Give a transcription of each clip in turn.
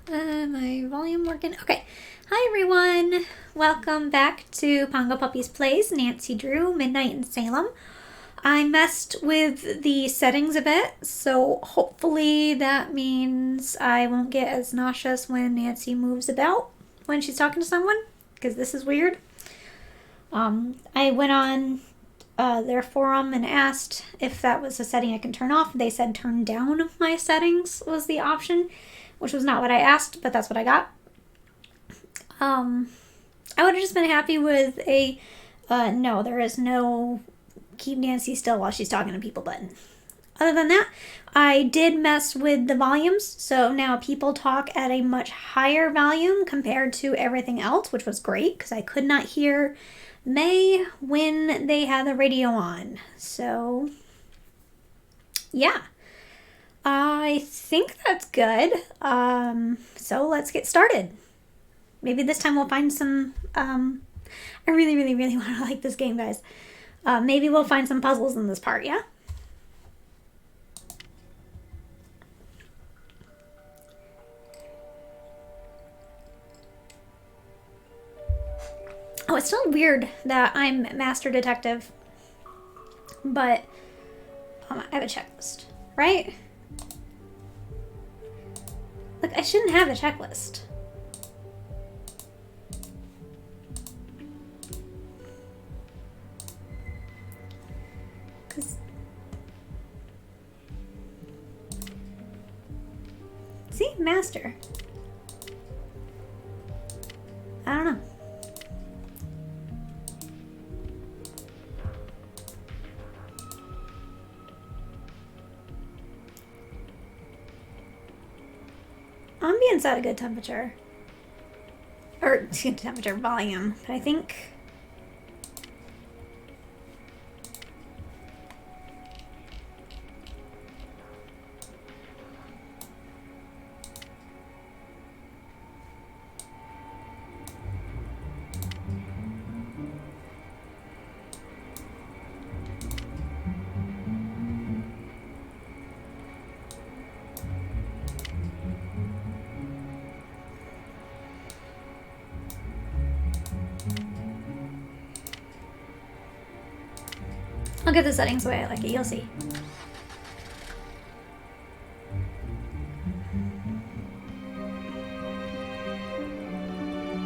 My volume working? Okay. Hi, everyone. Welcome back to Pongo Puppies Plays. Nancy Drew, Midnight in Salem. I messed with the settings a bit, so hopefully that means I won't get as nauseous when Nancy moves about when she's talking to someone, because this is weird. I went on their forum and asked if that was a setting I can turn off. They said turn down my settings was the option, which was not what I asked, but that's what I got. I would have just been happy with a no, there is no keep Nancy still while she's talking to people button. Other than that, I did mess with the volumes, so now people talk at a much higher volume compared to everything else, which was great because I could not hear May when they had the radio on. So, yeah. I think that's good. So let's get started. Maybe this time we'll find some, I really, really, really want to like this game, guys. Maybe we'll find some puzzles in this part, yeah? Oh, it's still weird that I'm Master Detective, but I have a checklist, right? Look, I shouldn't have a checklist. See? Master. I don't know. Ambient's at a good temperature. Or, temperature, volume. But I think... I'll get the settings the way I like it, you'll see.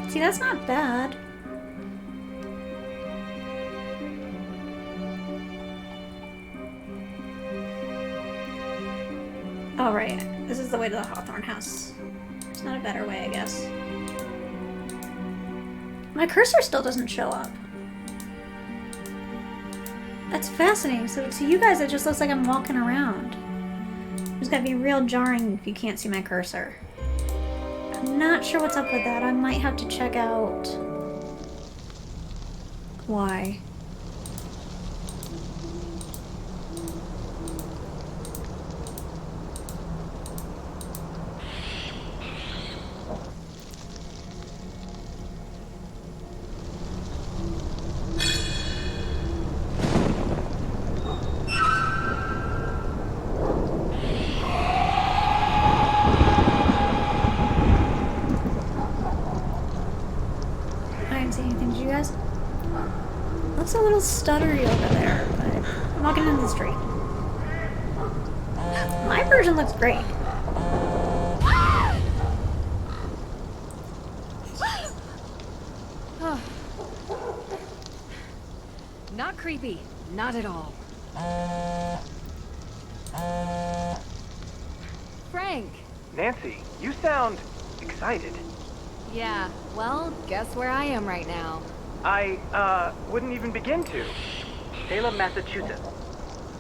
See, that's not bad. Oh, right. This is the way to the Hawthorne house. There's not a better way, I guess. My cursor still doesn't show up. That's fascinating. So to you guys, it just looks like I'm walking around. It's gotta be real jarring if you can't see my cursor. I'm not sure what's up with that. I might have to check out why. Looks a little stuttery over there, but I'm walking into the street. My version looks great. Not creepy. Not at all. Frank! Nancy, you sound excited. Yeah, well, guess where I am right now. I, wouldn't even begin to. Salem, Massachusetts.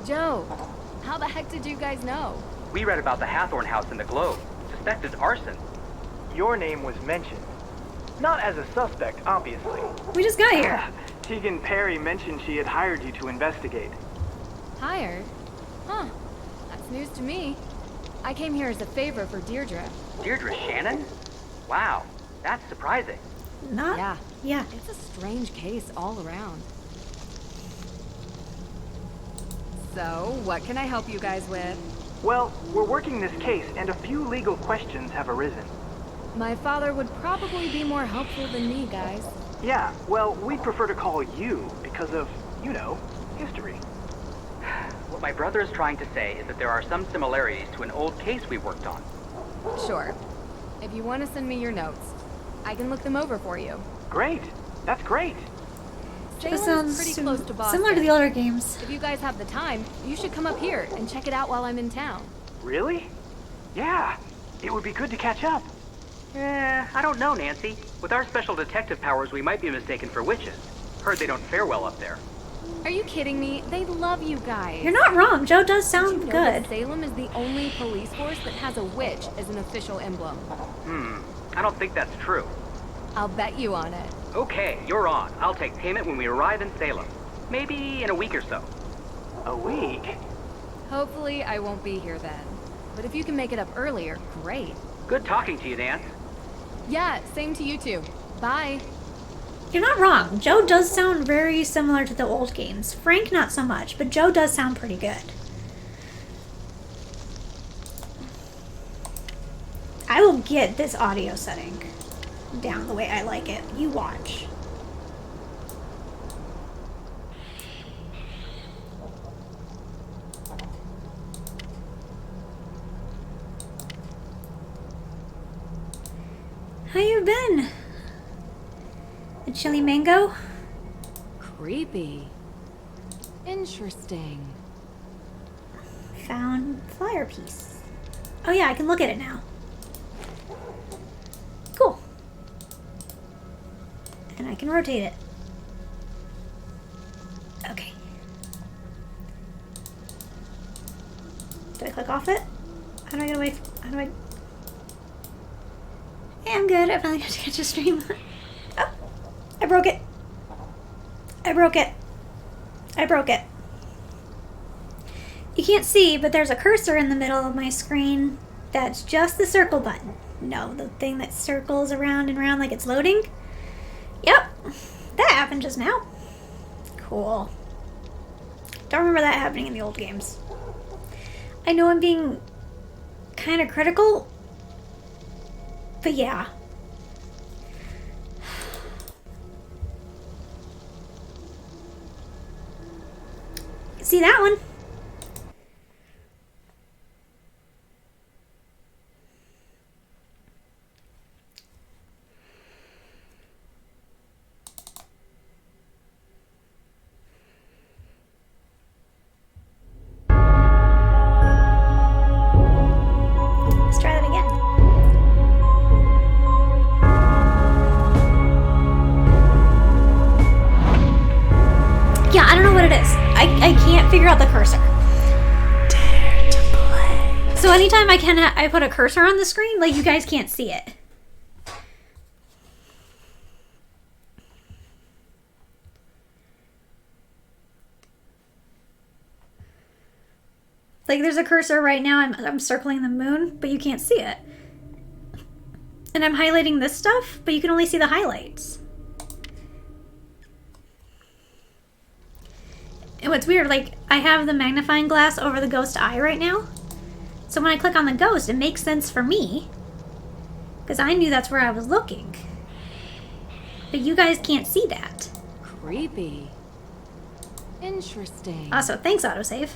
Joe, how the heck did you guys know? We read about the Hathorne house in the Globe. Suspected arson. Your name was mentioned. Not as a suspect, obviously. We just got here. Tegan Perry mentioned she had hired you to investigate. Hired? Huh. That's news to me. I came here as a favor for Deirdre. Deirdre Shannon? Wow, that's surprising. Not? Yeah. It's a strange case all around. So, what can I help you guys with? Well, we're working this case and a few legal questions have arisen. My father would probably be more helpful than me, guys. Yeah, well, we'd prefer to call you because of, you know, history. What my brother is trying to say is that there are some similarities to an old case we worked on. Sure. If you want to send me your notes, I can look them over for you. Great. That's great. This Salem's sounds pretty close to Boston. similar to the older games. If you guys have the time, you should come up here and check it out while I'm in town. Really? Yeah. It would be good to catch up. I don't know, Nancy. With our special detective powers, we might be mistaken for witches. Heard they don't fare well up there. Are you kidding me? They love you guys. You're not wrong. Joe does Did sound you know that good. Salem is the only police force that has a witch as an official emblem. I don't think that's true. I'll bet you on it. Okay, you're on. I'll take payment when we arrive in Salem. Maybe in a week or so. A week? Hopefully, I won't be here then. But if you can make it up earlier, great. Good talking to you, Nance. Yeah, same to you two. Bye. You're not wrong. Joe does sound very similar to the old games. Frank, not so much, but Joe does sound pretty good. I will get this audio setting down the way I like it. You watch. How you been? A chili mango? Creepy. Interesting. Found flyer piece. Oh yeah, I can look at it now. Cool. And I can rotate it. Okay. Did I click off it? How do I get away? How do I... Yeah, I'm good. I finally got to catch a stream. Oh, I broke it. I broke it. I broke it. You can't see, but there's a cursor in the middle of my screen. That's just the circle button. No, the thing that circles around and around like it's loading. Yep, that happened just now. Cool. Don't remember that happening in the old games. I know I'm being kind of critical, but yeah. See that one? Let's try that again. Yeah, I don't know what it is. I can't figure out the cursor. Dare to play. So anytime I put a cursor on the screen, like you guys can't see it. Like there's a cursor right now, I'm circling the moon, but you can't see it. And I'm highlighting this stuff, but you can only see the highlights. And what's weird, like, I have the magnifying glass over the ghost eye right now. So when I click on the ghost, it makes sense for me. Because I knew that's where I was looking. But you guys can't see that. Creepy. Interesting. Also, thanks, autosave.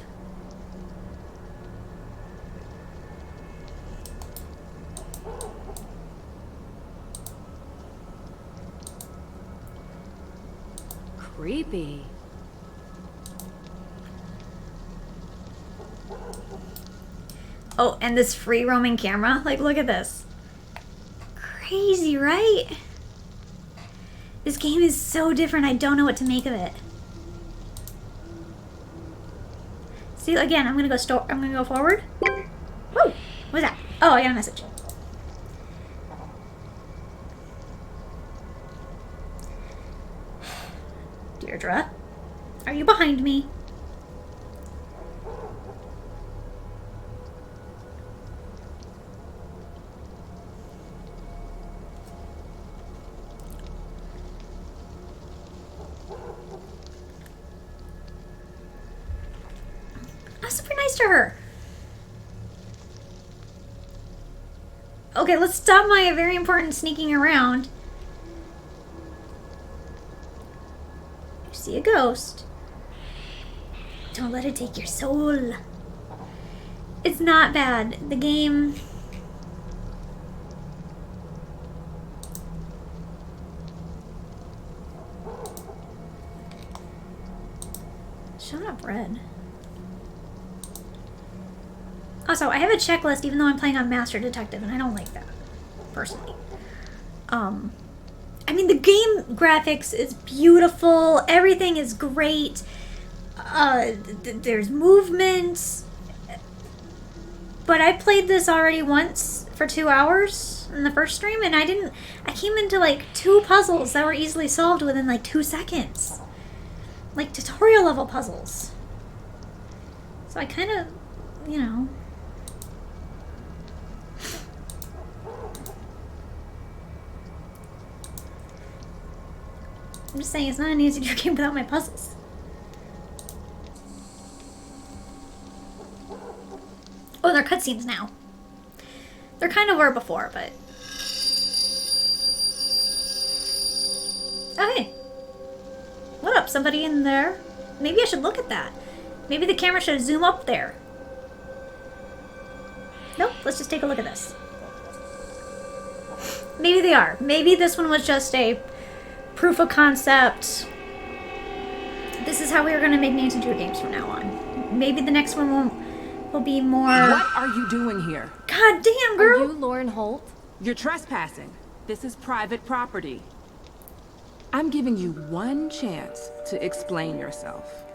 Creepy. Oh, and this free roaming camera. Like, look at this. Crazy, right? This game is so different. I don't know what to make of it. See, again, I'm gonna go forward. Woo! What was that? Oh, I got a message. Deirdre, are you behind me? I was super nice to her. Okay, let's stop my very important sneaking around. You see a ghost. Don't let it take your soul. It's not bad. The game... Shut up, Red. Also, I have a checklist even though I'm playing on Master Detective, and I don't like that, personally. I mean, the game graphics is beautiful. Everything is great. There's movement. But I played this already once for 2 hours in the first stream, and I came into like 2 puzzles that were easily solved within like 2 seconds. Like tutorial level puzzles. So I kind of, you know. I'm just saying it's not an easy game without my puzzles. Oh, they're cutscenes now. There kind of were before, but... Oh, hey. What up? Somebody in there? Maybe I should look at that. Maybe the camera should zoom up there. Nope, let's just take a look at this. Maybe they are. Maybe this one was just a proof of concept. This is how we are going to make Nancy Drew games from now on. Maybe the next one will be more... What are you doing here? God damn, girl! Are you Lauren Holt? You're trespassing. This is private property. I'm giving you one chance to explain yourself.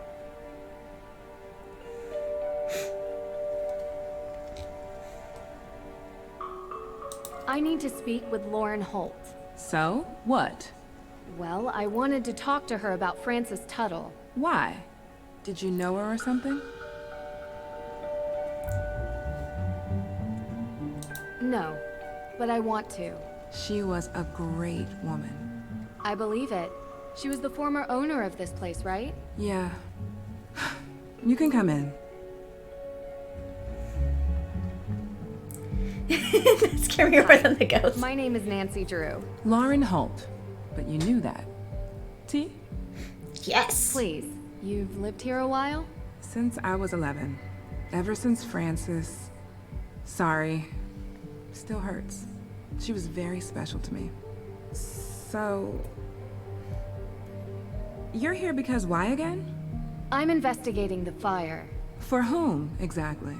I need to speak with Lauren Holt. So, what? Well, I wanted to talk to her about Frances Tuttle. Why? Did you know her or something? No, but I want to. She was a great woman. I believe it. She was the former owner of this place, right? Yeah. You can come in. That scared me more than the ghost. My name is Nancy Drew. Lauren Holt. But you knew that. T? Yes. Please, you've lived here a while? Since I was 11. Ever since Frances. Sorry. Still hurts. She was very special to me. So... You're here because why again? I'm investigating the fire. For whom, exactly?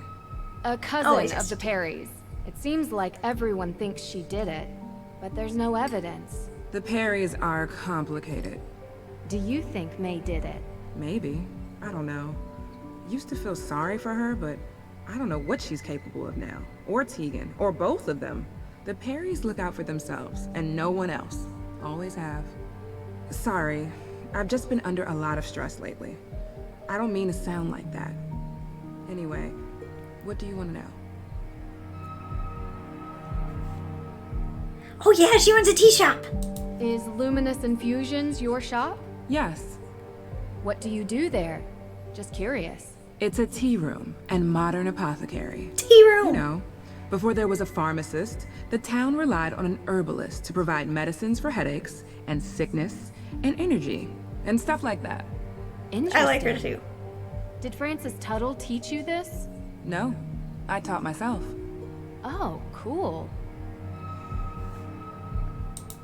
A cousin Always. of the Perrys. It seems like everyone thinks she did it, but there's no evidence. The Perrys are complicated. Do you think May did it? Maybe. I don't know. Used to feel sorry for her, but I don't know what she's capable of now. Or Tegan, or both of them. The Perrys look out for themselves, and no one else. Always have. Sorry, I've just been under a lot of stress lately. I don't mean to sound like that. Anyway, what do you want to know? Oh yeah, she runs a tea shop. Is Luminous Infusions your shop? Yes, What do you do there? Just curious. it's a tea room and modern apothecary. Tea room. You know, before there was a pharmacist, the town relied on an herbalist to provide medicines for headaches and sickness and energy and stuff like that. Interesting. I like her too. Did Frances Tuttle teach you this? No, I taught myself. Oh, cool.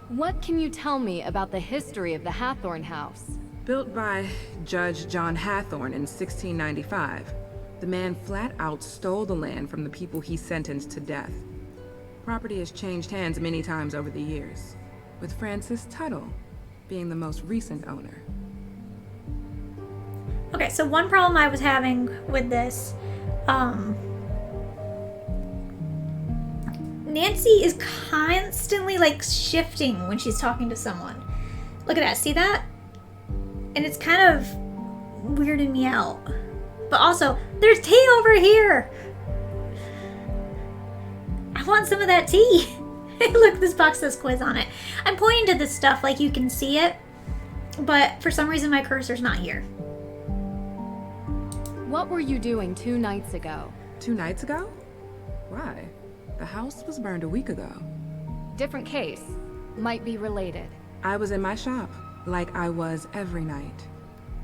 What can you tell me about the history of the Hathorn House? Built by Judge John Hathorn in 1695, the man flat out stole the land from the people he sentenced to death. Property has changed hands many times over the years, with Frances Tuttle being the most recent owner. Okay, so one problem I was having with this, Nancy is constantly like shifting when she's talking to someone. Look at that, see that? And it's kind of weirding me out. But also, there's tea over here. I want some of that tea. Look, this box says quiz on it. I'm pointing to this stuff like you can see it, but for some reason my cursor's not here. What were you doing 2 nights ago? 2 nights ago? Why? The house was burned a week ago. Different case. Might be related. I was in my shop, like I was every night.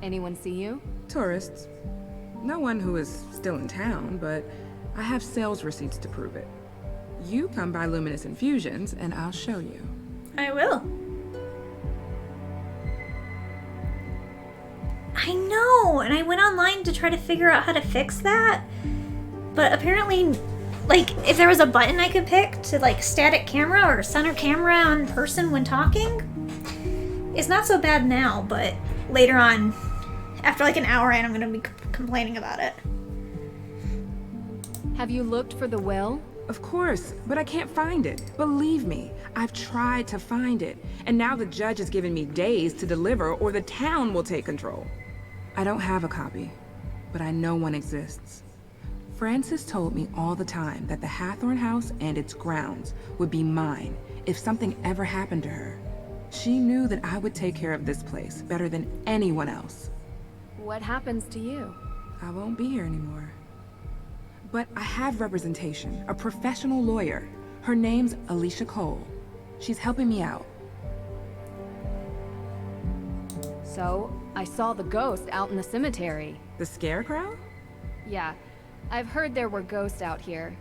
Anyone see you? Tourists. No one who is still in town, but I have sales receipts to prove it. You come by Luminous Infusions, and I'll show you. I will. I know, and I went online to try to figure out how to fix that. But apparently, like, if there was a button I could pick to, like, static camera or center camera on person when talking, it's not so bad now, but later on, after like an hour in, I'm gonna be complaining about it. Have you looked for the will? Of course, but I can't find it. Believe me, I've tried to find it, and now the judge has given me days to deliver or the town will take control. I don't have a copy, but I know one exists. Frances told me all the time that the Hathorn house and its grounds would be mine if something ever happened to her. She knew that I would take care of this place better than anyone else. What happens to you? I won't be here anymore. But I have representation, a professional lawyer. Her name's Alicia Cole. She's helping me out. So, I saw the ghost out in the cemetery. The scarecrow? Yeah, I've heard there were ghosts out here,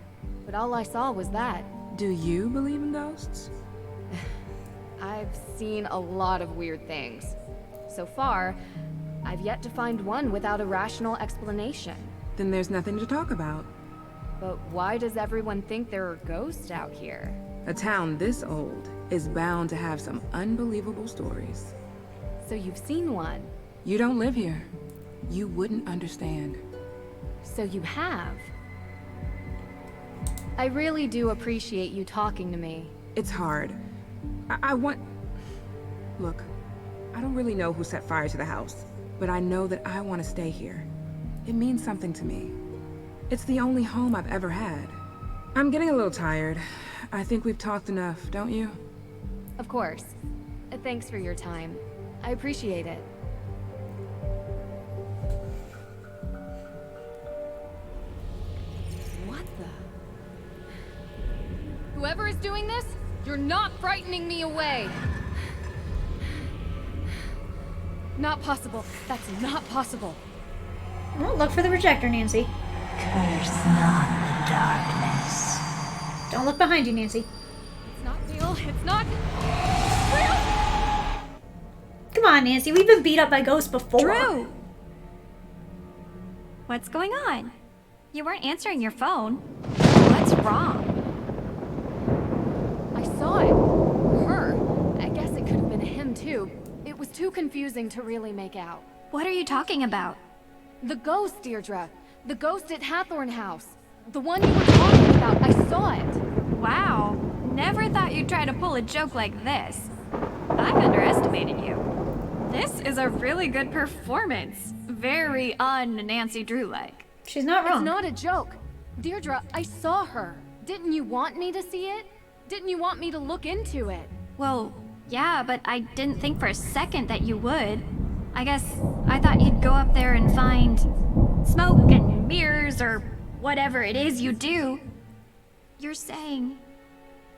but all I saw was that. Do you believe in ghosts? I've seen a lot of weird things. So far, I've yet to find one without a rational explanation. Then there's nothing to talk about. But why does everyone think there are ghosts out here? A town this old is bound to have some unbelievable stories. So you've seen one? You don't live here. You wouldn't understand. So you have? I really do appreciate you talking to me. It's hard. I want... Look, I don't really know who set fire to the house, but I know that I want to stay here. It means something to me. It's the only home I've ever had. I'm getting a little tired. I think we've talked enough, don't you? Of course. Thanks for your time. I appreciate it. What the? Whoever is doing this, you're not frightening me away! Not possible. That's not possible. Well, look for the projector, Nancy. Curse not the darkness. Don't look behind you, Nancy. It's not real. It's not real! Come on, Nancy. We've been beat up by ghosts before. Drew! What's going on? You weren't answering your phone. What's wrong? I saw it. Her. I guess it could have been him too. It was too confusing to really make out. What are you talking about? The ghost, Deirdre. The ghost at Hathorn House. The one you were talking about. I saw it. Wow. Never thought you'd try to pull a joke like this. I've underestimated you. This is a really good performance. Very un-Nancy Drew-like. She's not wrong. It's not a joke. Deirdre, I saw her. Didn't you want me to see it? Didn't you want me to look into it? Well, yeah, but I didn't think for a second that you would. I guess I thought you'd go up there and find smoke and mirrors or whatever it is you do. You're saying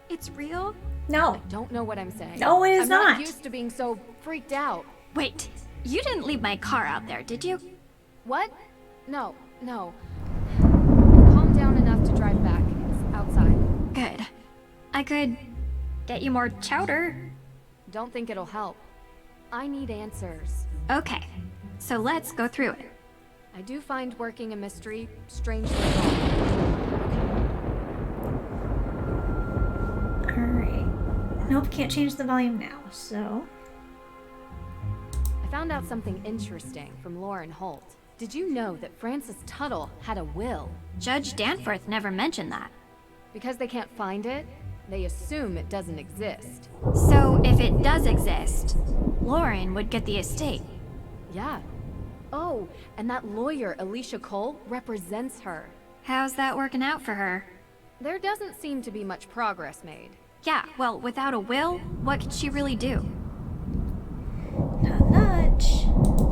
it's real? No. Don't know what I'm saying. No, it is I'm not. used to being so freaked out. Wait, you didn't leave my car out there, did you? What? No. Calm down enough to drive back. It's outside. Good. I could get you more chowder. Don't think it'll help. I need answers. Okay, so let's go through it. I do find working a mystery strangely fun. Alright. Nope, can't change the volume now, so... I found out something interesting from Lauren Holt. Did you know that Francis Tuttle had a will? Judge Danforth never mentioned that. Because they can't find it, they assume it doesn't exist. So if it does exist, Lauren would get the estate. Yeah. Oh, and that lawyer, Alicia Cole, represents her. How's that working out for her? There doesn't seem to be much progress made. Yeah, well, without a will, what could she really do? Not much.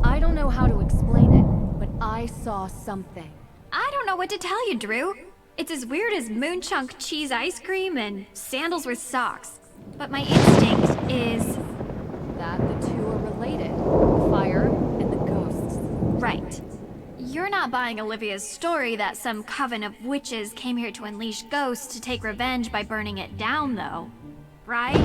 I don't know how to explain it, but I saw something. I don't know what to tell you, Drew. It's as weird as moonchunk cheese ice cream and sandals with socks. But my instinct is... that the two are related. The fire and the ghosts. right. You're not buying Olivia's story that some coven of witches came here to unleash ghosts to take revenge by burning it down, though. Right?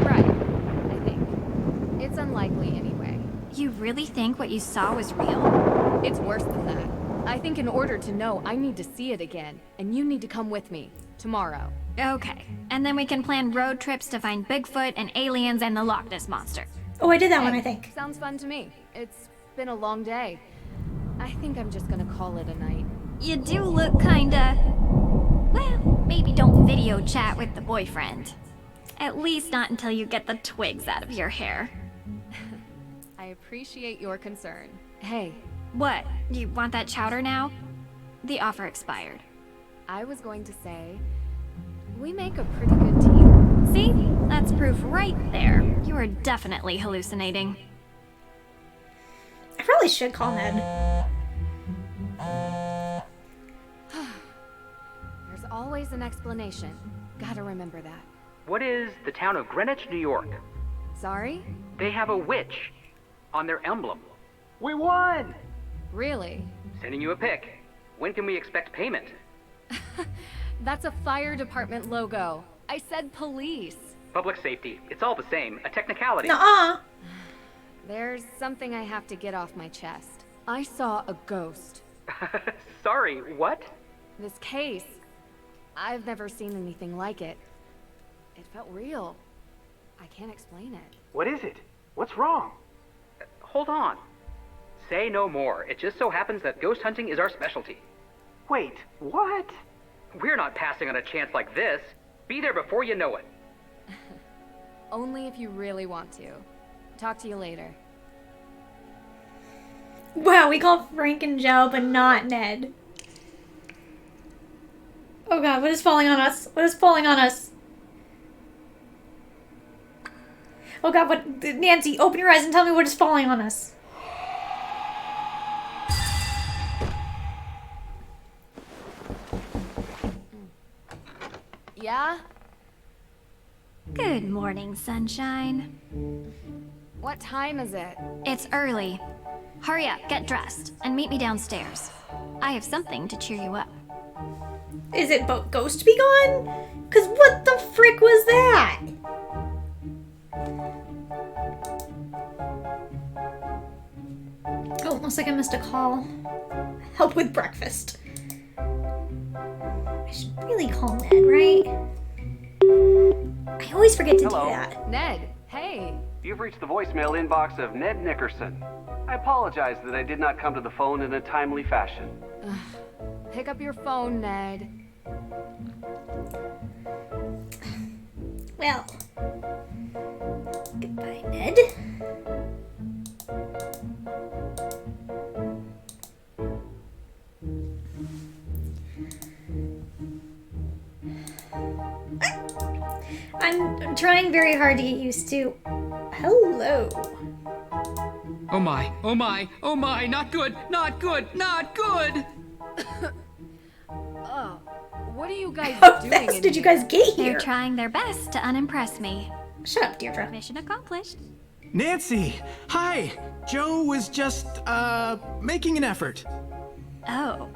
Right, I think. It's unlikely anyway. You really think what you saw was real? It's worse than that. I think in order to know, I need to see it again, and you need to come with me. Tomorrow. Okay. And then we can plan road trips to find Bigfoot and aliens and the Loch Ness Monster. Oh, I did that one, I think. Sounds fun to me. It's been a long day. I think I'm just gonna call it a night. You do look kinda... well, maybe don't video chat with the boyfriend. At least not until you get the twigs out of your hair. I appreciate your concern. Hey, What? You want that chowder now? The offer expired. I was going to say, we make a pretty good team. See? That's proof right there. You are definitely hallucinating. I probably should call Ned. There's always an explanation. Gotta remember that. What is the town of Greenwich, New York? Sorry? They have a witch on their emblem. We won! Really? Sending you a pic. When can we expect payment? That's a fire department logo. I said police. Public safety. It's all the same. A technicality. Nuh-uh. There's something I have to get off my chest. I saw a ghost. Sorry, what? This case, I've never seen anything like it. It felt real. I can't explain it. What is it? What's wrong? Hold on. Say no more. It just so happens that ghost hunting is our specialty. Wait, what? We're not passing on a chance like this. Be there before you know it. Only if you really want to. Talk to you later. Wow, we call Frank and Joe, but not Ned. Oh god, what is falling on us? What is falling on us? Oh god, what? Nancy, open your eyes and tell me what is falling on us. Yeah? Good morning, sunshine. What time is it? It's early. Hurry up, get dressed, and meet me downstairs. I have something to cheer you up. Is it about Ghost Be Gone? Cause what the frick was that? Oh, looks like I missed a call. Help with breakfast. I should really call Ned, right? I always forget to Hello. do that. Ned, hey. You've reached the voicemail inbox of Ned Nickerson. I apologize that I did not come to the phone in a timely fashion. Pick up your phone, Ned. Well, goodbye, Ned. I'm trying very hard to get used to. Hello. Oh my, oh my, oh my, not good, not good, not good! Oh, what are you guys How doing fast in did you here? guys get They're here? trying their best to unimpress me. Shut up, Deirdre. Mission accomplished. Nancy! Hi! Joe was just, making an effort. Oh,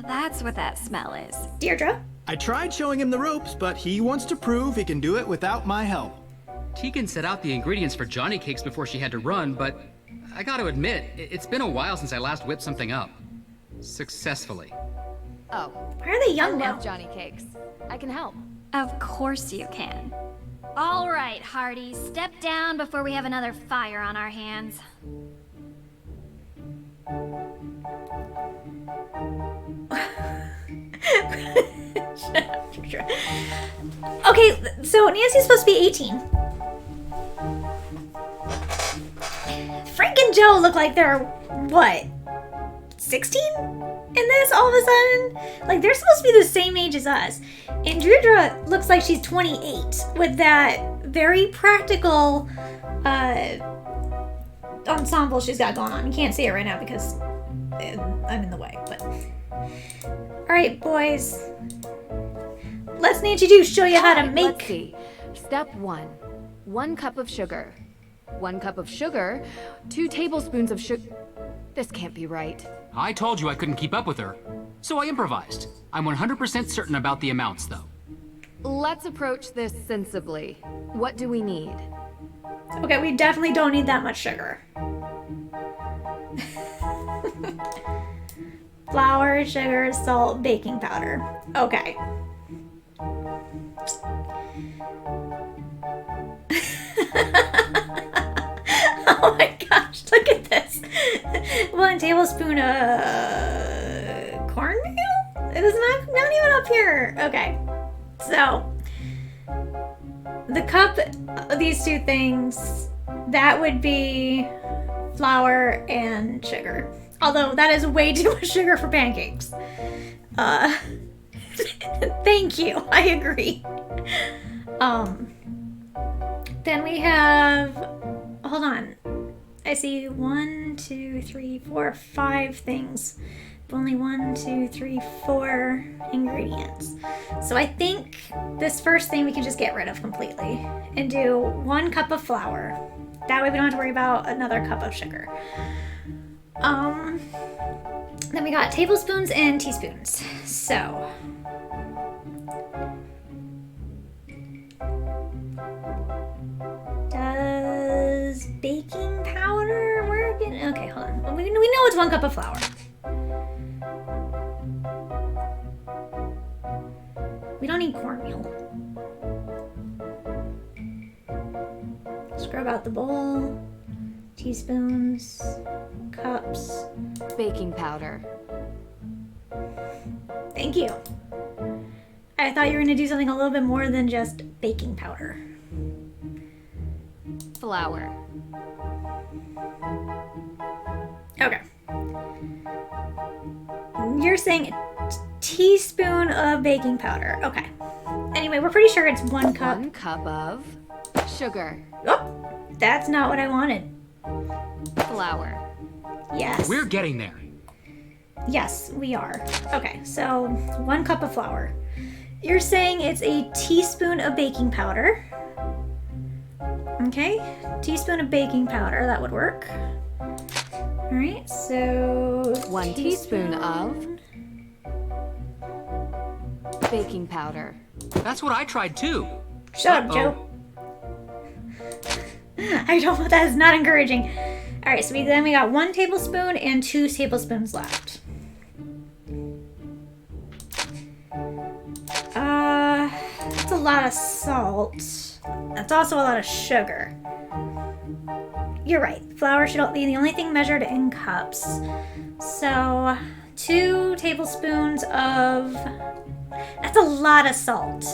that's what that smell is. Deirdre? I tried showing him the ropes, but he wants to prove he can do it without my help. Tegan set out the ingredients for Johnny cakes before she had to run, but I gotta admit, it's been a while since I last whipped something up. Successfully. Oh, Why are they I young love now? Johnny cakes. I can help. Of course you can. All right, Hardy, step down before we have another fire on our hands. Shut up, Deirdre. Okay, so Nancy's supposed to be 18. Frank and Joe look like they're, what, 16 in this all of a sudden? Like, they're supposed to be the same age as us. And Deirdre looks like she's 28 with that very practical ensemble she's got going on. You can't see it right now because I'm in the way, but Alright, boys. Let's Nancy do show you how to Let's make. see. Step 1. 1 cup of sugar. 1 cup of sugar. 2 tablespoons of sugar. This can't be right. I told you I couldn't keep up with her, so I improvised. I'm 100% certain about the amounts, though. Let's approach this sensibly. What do we need? Okay, we definitely don't need that much sugar. Flour, sugar, salt, baking powder. Okay. Oh my gosh, look at this. 1 tablespoon of cornmeal? It is not even up here. Okay. So, the cup of these two things, that would be flour and sugar. Although that is way too much sugar for pancakes. Thank you. I agree. Then we have, hold on. I see 1, 2, 3, 4, 5 things. Only 1, 2, 3, 4 ingredients. So I think this first thing we can just get rid of completely and do 1 cup of flour. That way we don't have to worry about another cup of sugar. Then we got tablespoons and teaspoons. So does baking powder work? Okay, hold on. We know it's 1 cup of flour. We don't need cornmeal. Scrub out the bowl. Teaspoons. Cups. Baking powder. Thank you. I thought you were going to do something a little bit more than just baking powder. Flour. Okay. You're saying a teaspoon of baking powder. Okay. Anyway, we're pretty sure it's 1 cup. 1 cup of sugar. Oh, that's not what I wanted. Flour. Yes. We're getting there. Yes, we are. Okay, so 1 cup of flour. You're saying it's a teaspoon of baking powder. Okay, teaspoon of baking powder, that would work. All right, so 1 teaspoon of baking powder. That's what I tried too. Shut up, Joe. I don't. That is not encouraging. All right, so then we got 1 tablespoon and 2 tablespoons left. That's a lot of salt. That's also a lot of sugar. You're right. Flour should be the only thing measured in cups. So 2 tablespoons of. That's a lot of salt.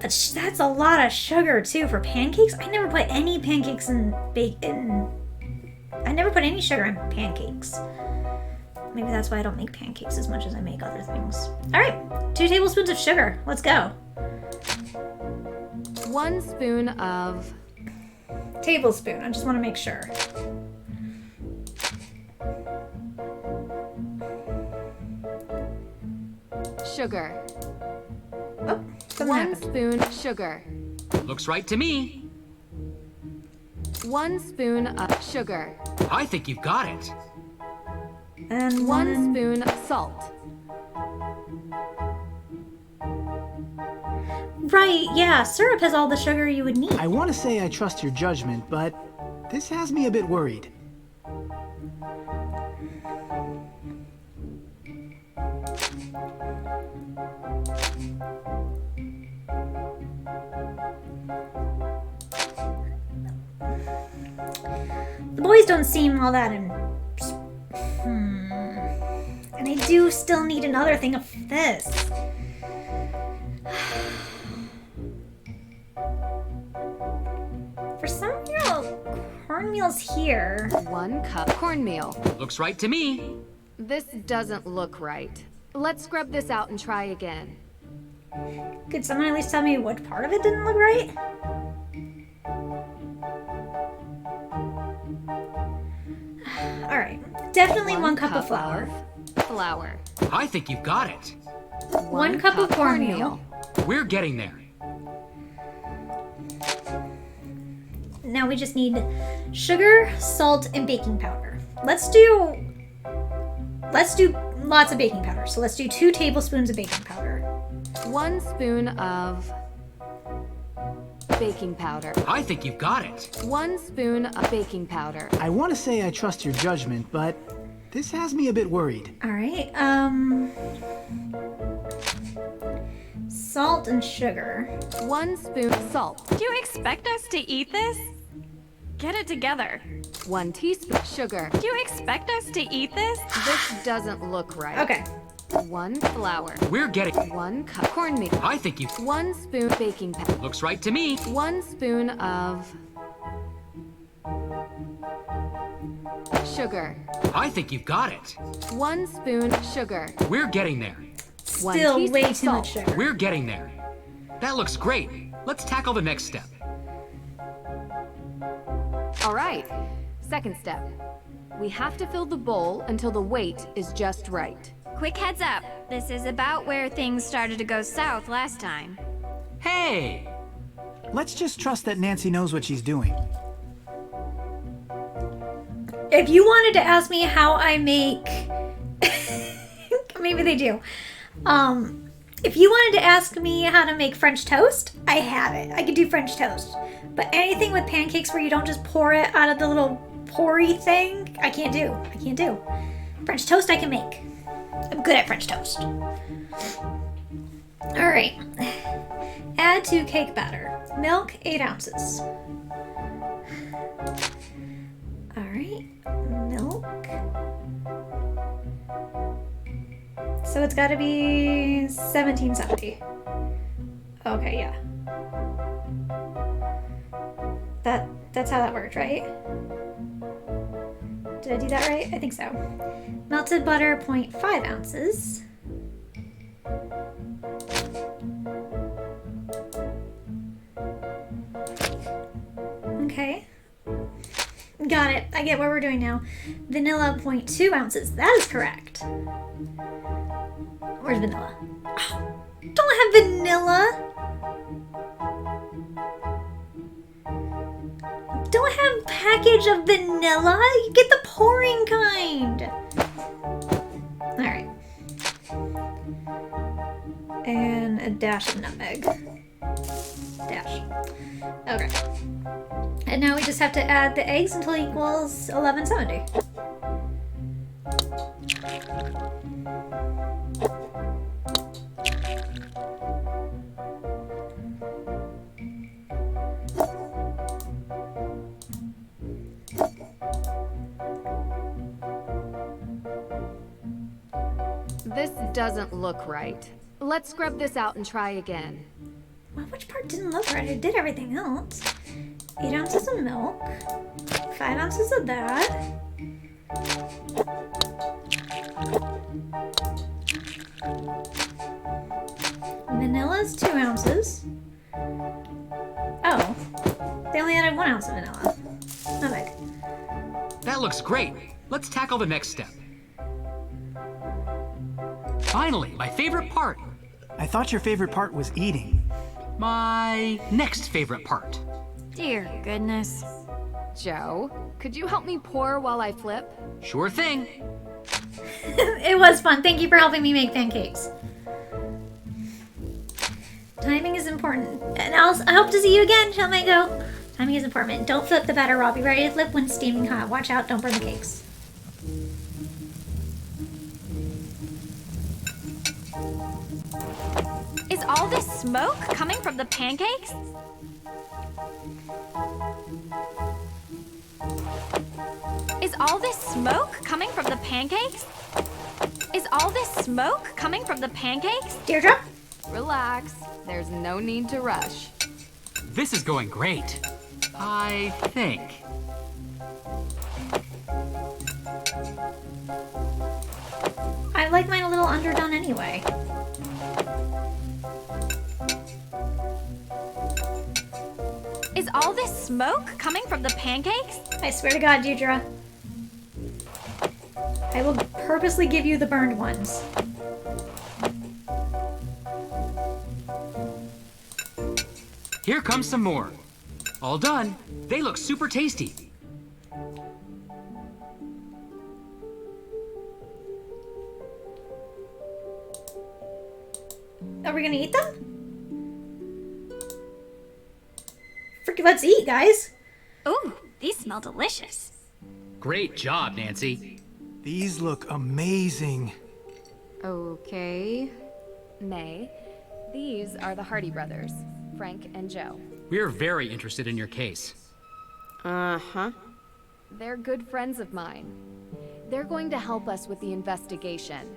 That's a lot of sugar too for pancakes. I never put any pancakes in I never put any sugar in pancakes. Maybe that's why I don't make pancakes as much as I make other things. All right, 2 tablespoons of sugar. Let's go. 1 spoon of Tablespoon. I just want to make sure. sugar. Oh, something 1 happened. spoon sugar. Looks right to me. 1 spoon of sugar. I think you've got it. And 1 spoon salt. Right, yeah. Syrup has all the sugar you would need. I want to say I trust your judgment, but this has me a bit worried. The boys don't seem all that And I do still need another thing of this. For some reason, cornmeal's here. 1 cup cornmeal. Looks right to me. This doesn't look right. Let's scrub this out and try again. Could someone at least tell me what part of it didn't look right? Alright. Definitely 1 cup of flour. flour. I think you've got it. 1 cup of cornmeal. We're getting there. Now we just need sugar, salt, and baking powder. Let's do lots of baking powder. So let's do 2 tablespoons of baking powder. 1 spoon of baking powder. I think you've got it. 1 spoon of baking powder. I want to say I trust your judgment, but this has me a bit worried. All right. Salt and sugar. 1 spoon salt. Do you expect us to eat this? Get it together. 1 teaspoon sugar. Do you expect us to eat this? This doesn't look right. Okay. 1 flour. We're getting... 1 cup cornmeal. I think you... 1 spoon baking powder. Looks right to me. 1 spoon of sugar. I think you've got it. 1 spoon sugar. We're getting there. 1 Still teaspoon way too salt. much sugar. We're getting there. That looks great. Let's tackle the next step. All right. Second step. We have to fill the bowl until the weight is just right. Quick heads up. This is about where things started to go south last time. Hey! Let's just trust that Nancy knows what she's doing. If you wanted to ask me how I make, maybe they do. If you wanted to ask me how to make French toast, I have it. I could do French toast. But anything with pancakes where you don't just pour it out of the little poury thing, I can't do. I can't do. French toast I can make. I'm good at French toast. All right. Add to cake batter. Milk, 8 ounces. All right. Milk. So it's got to be 1770. Okay, yeah. That's how that worked, right? Did I do that right? I think so. Melted butter, 0.5 ounces. Okay. Got it. I get what we're doing now. Vanilla, 0.2 ounces. That is correct. Where's vanilla? Oh, don't have vanilla. Don't have package of vanilla. You get the pouring kind. All right. And a dash of nutmeg. Dash. Okay. And now we just have to add the eggs until it equals 1170. This doesn't look right. Let's scrub this out and try again. Well, which part didn't look right? I did everything else. 8 ounces of milk. 5 ounces of that. Vanilla's 2 ounces. Oh. They only added 1 ounce of vanilla. Not bad. That looks great. Let's tackle the next step. Finally, my favorite part. I thought your favorite part was eating. My next favorite part. Dear goodness. Joe, could you help me pour while I flip? Sure thing. It was fun. Thank you for helping me make pancakes. Timing is important. And I hope to see you again, Shelmango. Timing is important. Don't flip the batter raw. Be ready to flip when steaming hot. Watch out, don't burn the cakes. Is all this smoke coming from the pancakes? Is all this smoke coming from the pancakes? Is all this smoke coming from the pancakes? Deirdre? Relax. There's no need to rush. This is going great. I think. I like mine a little underdone anyway. Is all this smoke coming from the pancakes? I swear to God, Deirdre. I will purposely give you the burned ones. Here comes some more. All done. They look super tasty. Are we gonna eat them? Freaking let's eat, guys. Ooh, these smell delicious. Great job, Nancy. These look amazing. Okay. May, these are the Hardy brothers, Frank and Joe. We're very interested in your case. Uh-huh. They're good friends of mine. They're going to help us with the investigation.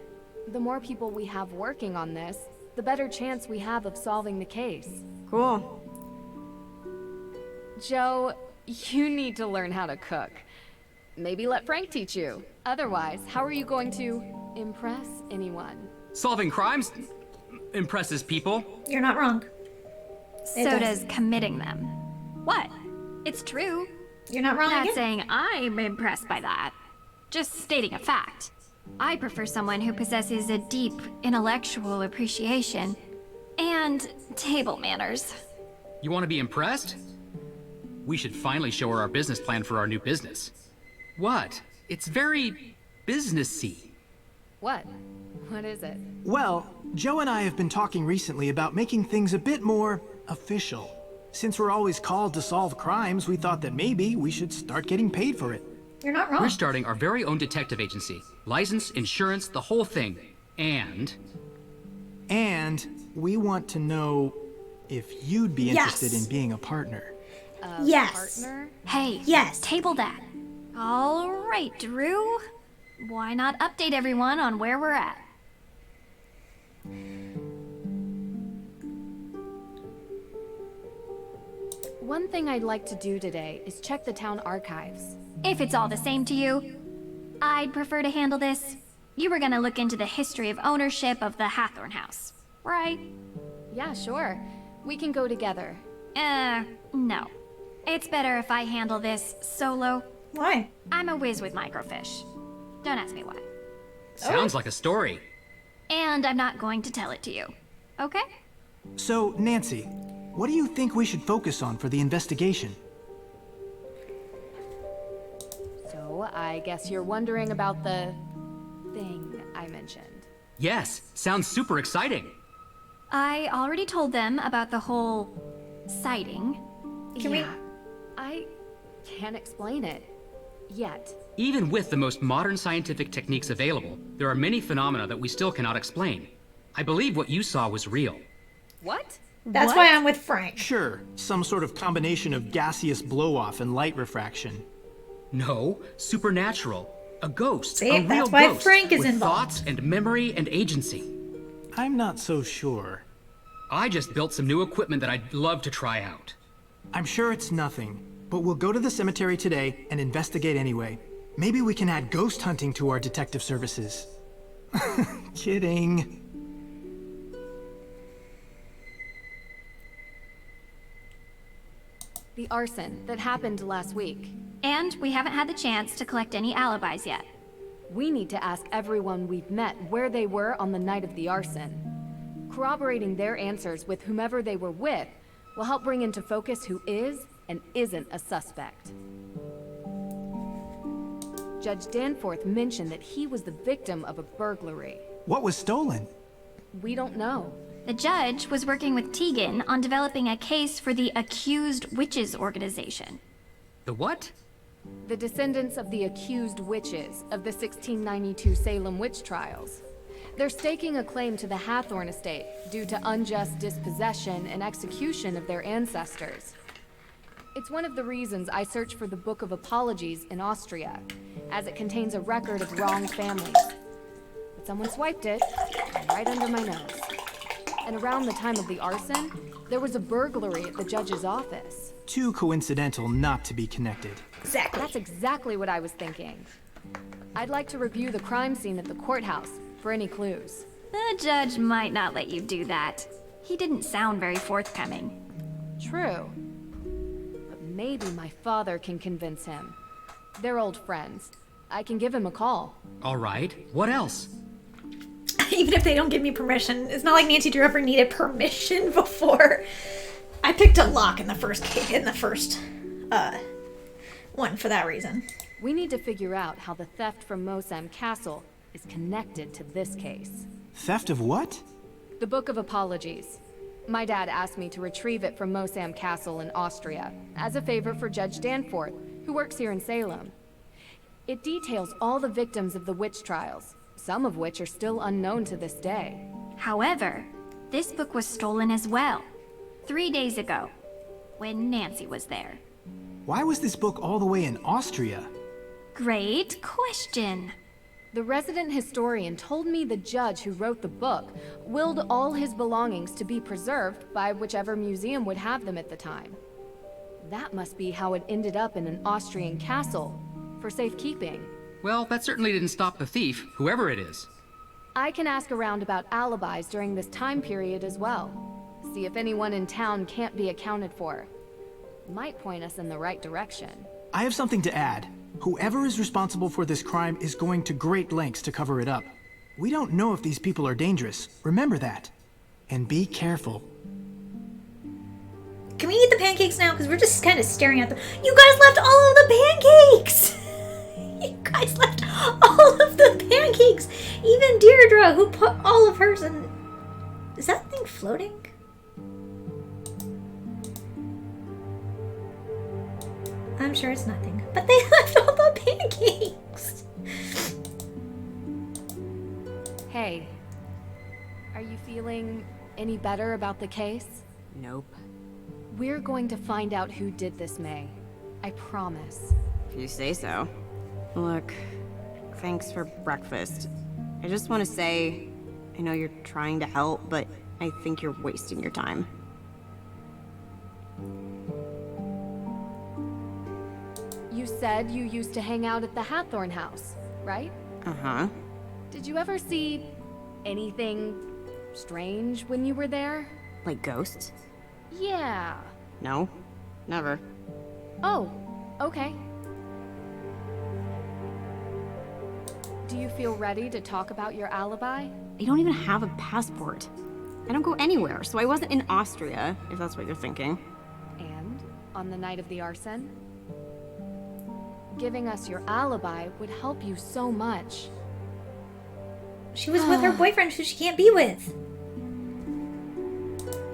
The more people we have working on this, the better chance we have of solving the case. Cool. Joe, you need to learn how to cook. Maybe let Frank teach you. Otherwise, how are you going to impress anyone? Solving crimes impresses people. You're not wrong. So does. does committing them. What? It's true. You're not wrong Not again. saying I'm impressed by that. Just stating a fact. I prefer someone who possesses a deep intellectual appreciation and table manners. You want to be impressed? We should finally show her our business plan for our new business. What? It's very businessy. What? What is it? Well, Joe and I have been talking recently about making things a bit more official. Since we're always called to solve crimes, we thought that maybe we should start getting paid for it. You're not wrong. We're starting our very own detective agency. License, insurance, the whole thing. And We want to know if you'd be interested Yes. in being a partner. Yes. Partner? Hey, Yes. table that. All right, Drew. Why not update everyone on where we're at? One thing I'd like to do today is check the town archives. If it's all the same to you, I'd prefer to handle this. You were gonna look into the history of ownership of the Hathorn House, right? Yeah, sure. We can go together. No. It's better if I handle this solo. Why? I'm a whiz with microfiche. Don't ask me why. sounds like a story. And I'm not going to tell it to you. Okay? So, Nancy, what do you think we should focus on for the investigation? So, I guess you're wondering about the thing I mentioned. Yes, sounds super exciting. I already told them about the whole sighting. Can we- Yeah, I can't explain it. Yet. Even with the most modern scientific techniques available, there are many phenomena that we still cannot explain. I believe what you saw was real. What? That's What? why I'm with Frank. Sure, some sort of combination of gaseous blow-off and light refraction. No, supernatural. A ghost. See, a real that's why ghost Frank is with involved. thoughts and memory and agency. I'm not so sure. I just built some new equipment that I'd love to try out. I'm sure it's nothing, but we'll go to the cemetery today and investigate anyway. Maybe we can add ghost hunting to our detective services. Kidding. The arson that happened last week. And we haven't had the chance to collect any alibis yet. We need to ask everyone we've met where they were on the night of the arson. Corroborating their answers with whomever they were with will help bring into focus who is and isn't a suspect. Judge Danforth mentioned that he was the victim of a burglary. What was stolen? We don't know. The judge was working with Tegan on developing a case for the Accused Witches organization. The what? The descendants of the accused witches of the 1692 Salem witch trials. They're staking a claim to the Hathorn estate due to unjust dispossession and execution of their ancestors. It's one of the reasons I searched for the Book of Apologies in Austria, as it contains a record of wronged families. But someone swiped it, right under my nose. And around the time of the arson, there was a burglary at the judge's office. Too coincidental not to be connected. Exactly. That's exactly what I was thinking. I'd like to review the crime scene at the courthouse for any clues. The judge might not let you do that. He didn't sound very forthcoming. True. But maybe my father can convince him. They're old friends. I can give him a call. All right. What else? Even if they don't give me permission, it's not like Nancy Drew ever needed permission before. I picked a lock in the first one for that reason. We need to figure out how the theft from Mosam Castle is connected to this case. Theft of what? The Book of Apologies. My dad asked me to retrieve it from Mosam Castle in Austria, as a favor for Judge Danforth, who works here in Salem. It details all the victims of the witch trials, some of which are still unknown to this day. However, this book was stolen as well, 3 days ago, when Nancy was there. Why was this book all the way in Austria? Great question. The resident historian told me the judge who wrote the book willed all his belongings to be preserved by whichever museum would have them at the time. That must be how it ended up in an Austrian castle, for safekeeping. Well, that certainly didn't stop the thief, whoever it is. I can ask around about alibis during this time period as well. See if anyone in town can't be accounted for. Might point us in the right direction. I have something to add. Whoever is responsible for this crime is going to great lengths to cover it up. We don't know if these people are dangerous. Remember that. And be careful. Can we eat the pancakes now? Because we're just kind of staring at them. You guys left all of the pancakes! You guys left all of the pancakes! Even Deirdre, who put all of hers in... Is that thing floating? I'm sure it's nothing. But they left all the pancakes! Hey, are you feeling any better about the case? Nope. We're going to find out who did this, May. I promise. If you say so. Look, thanks for breakfast. I just want to say, I know you're trying to help, but I think you're wasting your time. You said you used to hang out at the Hathorn house, right? Uh-huh. Did you ever see anything strange when you were there? Like ghosts? Yeah. No, never. Oh, okay. Do you feel ready to talk about your alibi? I don't even have a passport. I don't go anywhere, so I wasn't in Austria, if that's what you're thinking. And on the night of the arson? Giving us your alibi would help you so much. She was with her boyfriend who she can't be with.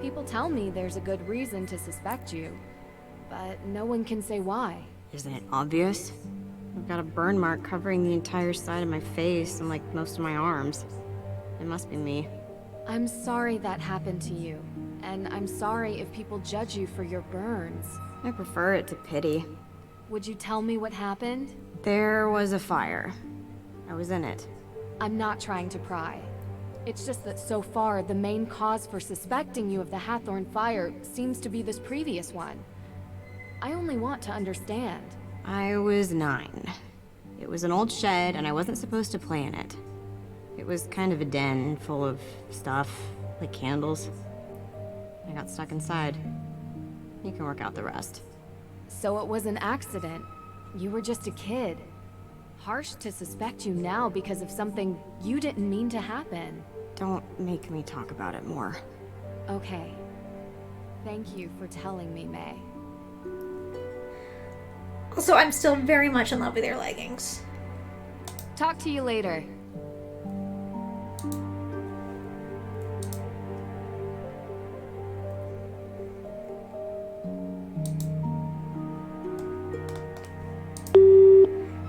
People tell me there's a good reason to suspect you, but no one can say why. Isn't it obvious? I've got a burn mark covering the entire side of my face and like most of my arms. It must be me. I'm sorry that happened to you, and I'm sorry if people judge you for your burns. I prefer it to pity. Would you tell me what happened? There was a fire. I was in it. I'm not trying to pry. It's just that so far, the main cause for suspecting you of the Hathorn fire seems to be this previous one. I only want to understand. I was 9. It was an old shed, and I wasn't supposed to play in it. It was kind of a den full of stuff, like candles. I got stuck inside. You can work out the rest. So it was an accident. You were just a kid. Harsh to suspect you now because of something you didn't mean to happen. Don't make me talk about it more. Okay. Thank you for telling me, May. Also, I'm still very much in love with your leggings. Talk to you later.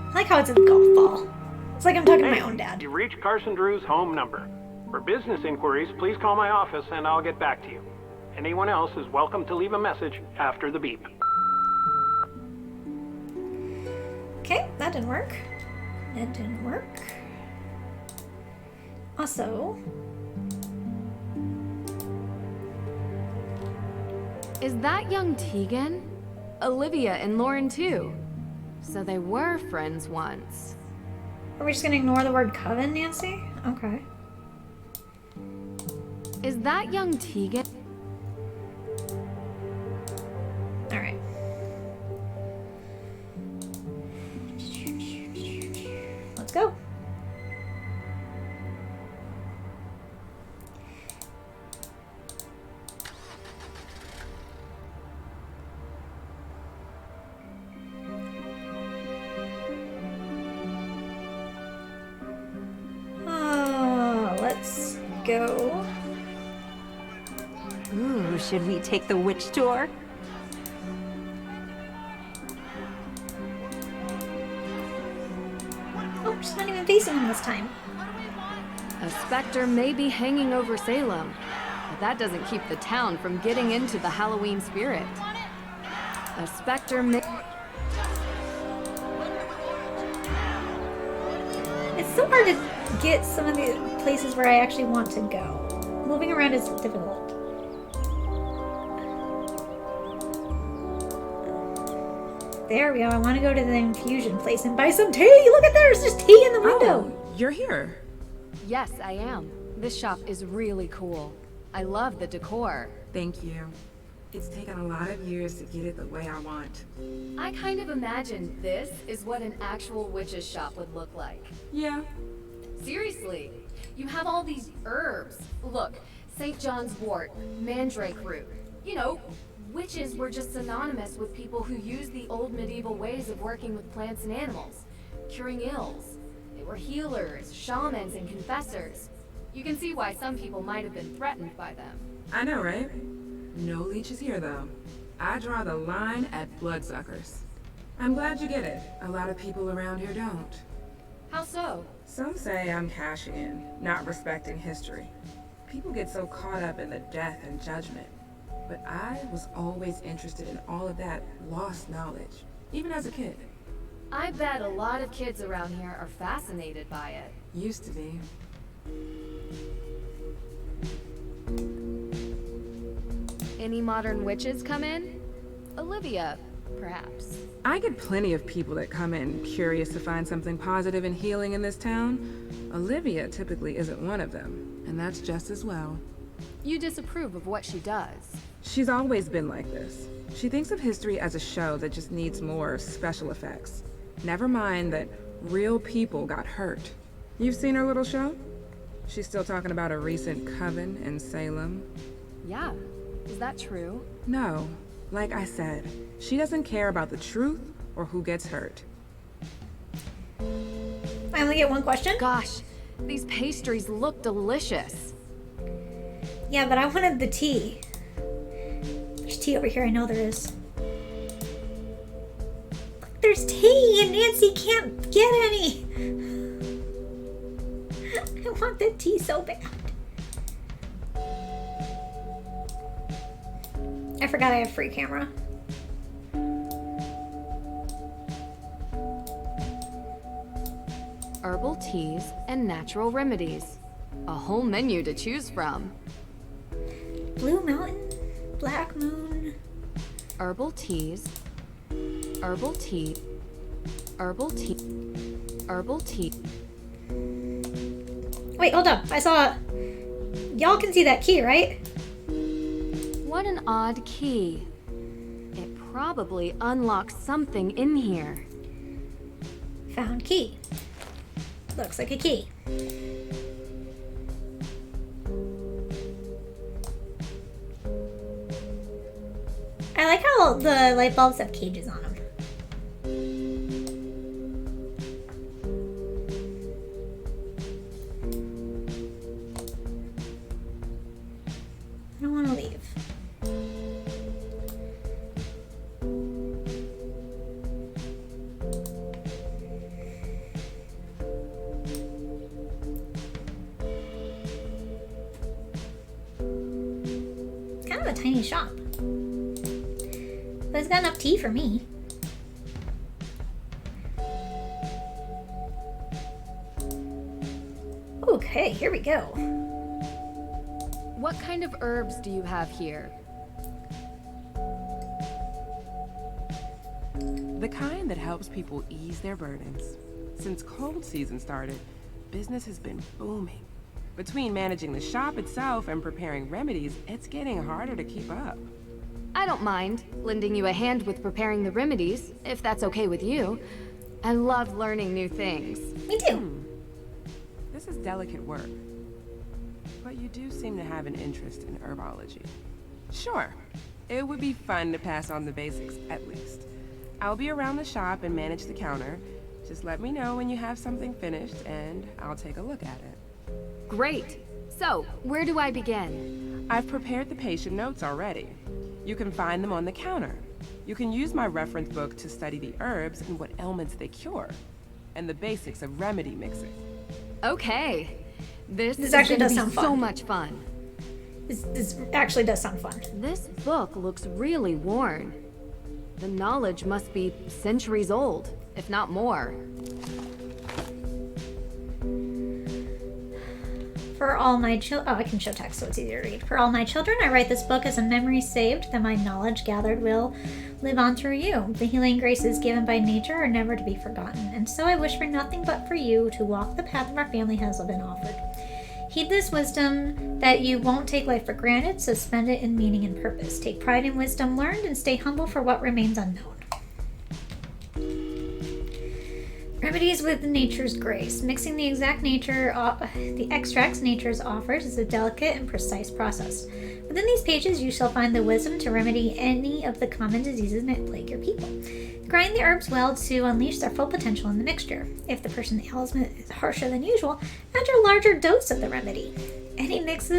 I like how it's a golf ball. It's like I'm talking to my own dad. You reached Carson Drew's home number. For business inquiries, please call my office and I'll get back to you. Anyone else is welcome to leave a message after the beep. Okay, that didn't work. That didn't work. Also... Is that young Tegan? Olivia and Lauren too. So they were friends once. Are we just gonna ignore the word coven, Nancy? Okay. Is that young Tegan? Alright. go. Ooh, should we take the witch tour? Oh, she's not even facing him this time. A specter may be hanging over Salem, but that doesn't keep the town from getting into the Halloween spirit. A specter may... It's so hard to get some of the places where I actually want to go. Moving around is difficult. There we go. I want to go to the infusion place and buy some tea. Look at there's just tea in the window. Oh, you're here. Yes, I am. This shop is really cool. I love the decor. Thank you. It's taken a lot of years to get it the way I want. I kind of imagined this is what an actual witch's shop would look like. Yeah. Seriously, you have all these herbs. Look, St. John's wort, mandrake root. You know, witches were just synonymous with people who used the old medieval ways of working with plants and animals, curing ills. They were healers, shamans, and confessors. You can see why some people might have been threatened by them. I know, right? No leeches here, though. I draw the line at bloodsuckers. I'm glad you get it. A lot of people around here don't. How so? Some say I'm cashing in, not respecting history. People get so caught up in the death and judgment. But I was always interested in all of that lost knowledge, even as a kid. I bet a lot of kids around here are fascinated by it. Used to be. Any modern witches come in? Olivia, perhaps. I get plenty of people that come in curious to find something positive and healing in this town. Olivia typically isn't one of them, and that's just as well. You disapprove of what she does. She's always been like this. She thinks of history as a show that just needs more special effects. Never mind that real people got hurt. You've seen her little show? She's still talking about a recent coven in Salem. Yeah, is that true? No, like I said, she doesn't care about the truth or who gets hurt. I only get one question? Gosh, these pastries look delicious. Yeah, but I wanted the tea. There's tea over here, I know there is. Look, there's tea and Nancy can't get any. I want the tea so bad. I forgot I have free camera. Herbal teas and natural remedies. A whole menu to choose from. Blue Mountain, Black Moon. Herbal teas. Herbal tea. Herbal tea. Herbal tea. Wait, hold up. I saw... Y'all can see that key, right? What an odd key. It probably unlocks something in here. Found key. Looks like a key. I like how the light bulbs have cages on them. I don't want to leave. It's kind of a tiny shop. But it's got enough tea for me. Okay, here we go. What kind of herbs do you have here? The kind that helps people ease their burdens. Since cold season started, business has been booming. Between managing the shop itself and preparing remedies, it's getting harder to keep up. I don't mind lending you a hand with preparing the remedies, if that's okay with you. I love learning new things. Me too. This is delicate work. But you do seem to have an interest in herbology. Sure, it would be fun to pass on the basics, at least. I'll be around the shop and manage the counter. Just let me know when you have something finished, and I'll take a look at it. Great. So, where do I begin? I've prepared the patient notes already. You can find them on the counter. You can use my reference book to study the herbs and what ailments they cure, and the basics of remedy mixing. Okay. This actually does be sound fun. so much fun. This actually does sound fun. This book looks really worn. The knowledge must be centuries old, if not more. For all my children, I can show text so it's easier to read. For all my children, I write this book as a memory saved that my knowledge gathered will live on through you. The healing graces given by nature are never to be forgotten, and so I wish for nothing but for you to walk the path our family has been offered. Heed this wisdom that you won't take life for granted, so spend it in meaning and purpose. Take pride in wisdom learned and stay humble for what remains unknown. Remedies with nature's grace. Mixing the the extracts nature's offers is a delicate and precise process. Within these pages, you shall find the wisdom to remedy any of the common diseases that plague your people. Grind the herbs well to unleash their full potential in the mixture. If the person's ailment is harsher than usual, add a larger dose of the remedy. Any mix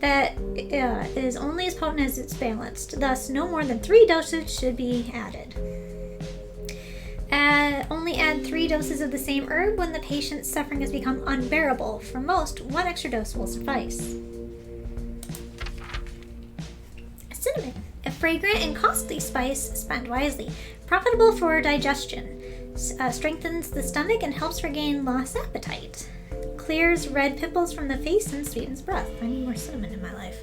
that is only as potent as it's balanced. Thus, no more than 3 doses should be added. Only add 3 doses of the same herb when the patient's suffering has become unbearable. For most, 1 extra dose will suffice. Cinnamon, a fragrant and costly spice, spent wisely. Profitable for digestion. Strengthens the stomach and helps regain lost appetite. Clears red pimples from the face and sweetens breath. I need more cinnamon in my life.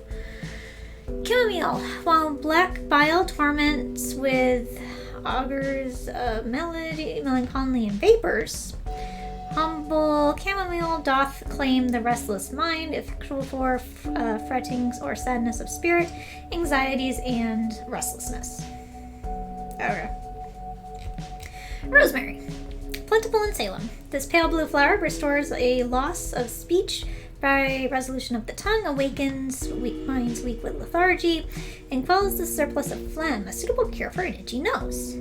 Chamomile, while black bile torments with augurs of melancholy and vapors, humble chamomile doth claim the restless mind, effectual for frettings or sadness of spirit, anxieties, and restlessness. Okay. Rosemary, plentiful in Salem. This pale blue flower restores a loss of speech by resolution of the tongue, awakens weak minds weak with lethargy, and quells the surplus of phlegm, a suitable cure for an itchy nose.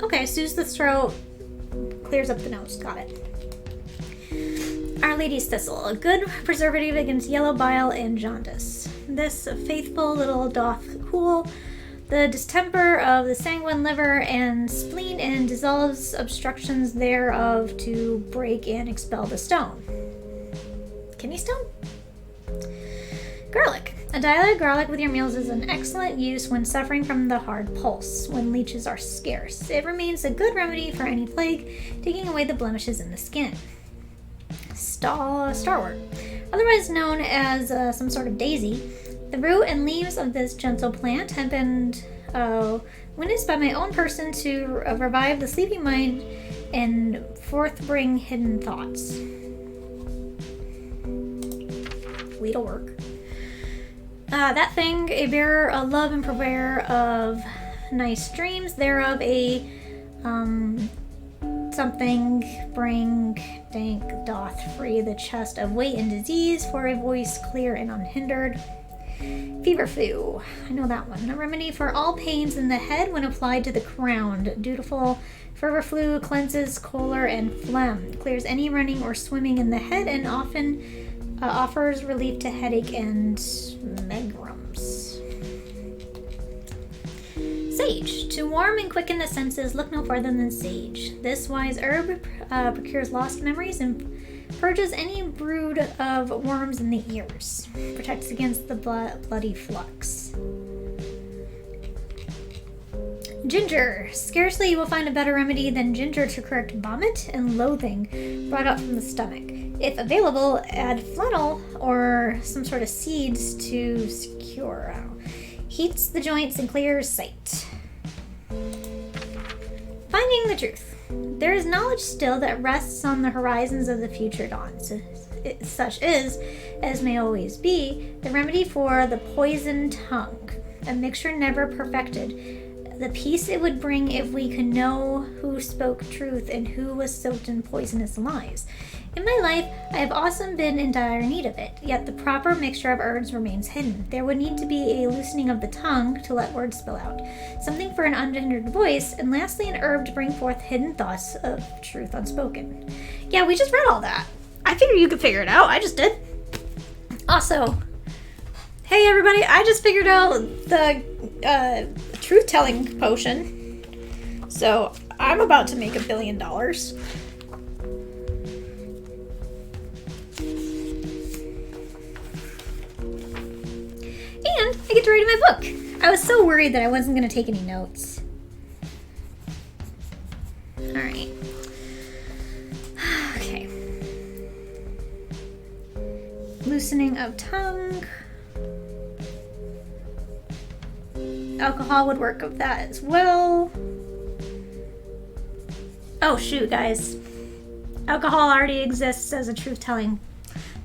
Okay, soothes the throat, clears up the nose. Got it. Our Lady's Thistle, a good preservative against yellow bile and jaundice. This faithful little doth cool the distemper of the sanguine liver and spleen and dissolves obstructions thereof to break and expel the stone. Kidney stone? Garlic. A diet of garlic with your meals is an excellent use when suffering from the hard pulse, when leeches are scarce. It remains a good remedy for any plague, taking away the blemishes in the skin. Starwort. Otherwise known as some sort of daisy, the root and leaves of this gentle plant have been witnessed by my own person to revive the sleeping mind and forth bring hidden thoughts. Lead'll work. That thing, a bearer of love and purveyor of nice dreams, thereof a something bring dank doth free the chest of weight and disease for a voice clear and unhindered. Feverfew, I know that one. A remedy for all pains in the head when applied to the crown. Dutiful feverfew cleanses choler and phlegm, clears any running or swimming in the head, and often offers relief to headache and megrims. Sage. To warm and quicken the senses, look no further than sage. This wise herb procures lost memories and purges any brood of worms in the ears. Protects against the bloody flux. Ginger. Scarcely you will find a better remedy than ginger to correct vomit and loathing brought up from the stomach. If available, add fennel or some sort of seeds to secure. Heats the joints and clears sight. Finding the truth. There is knowledge still that rests on the horizons of the future dawns. Such is, as may always be, the remedy for the poisoned tongue, a mixture never perfected. The peace it would bring if we could know who spoke truth and who was soaked in poisonous lies. In my life, I have often been in dire need of it, yet the proper mixture of herbs remains hidden. There would need to be a loosening of the tongue to let words spill out, something for an unhindered voice, and lastly an herb to bring forth hidden thoughts of truth unspoken. Yeah, we just read all that. I figured you could figure it out. I just did. Also, hey everybody, I just figured out the truth-telling potion. So, I'm about to make $1 billion. And I get to read my book. I was so worried that I wasn't going to take any notes. Alright. Okay. Loosening of tongue. Alcohol would work with that as well. Oh shoot, guys. Alcohol already exists as a truth-telling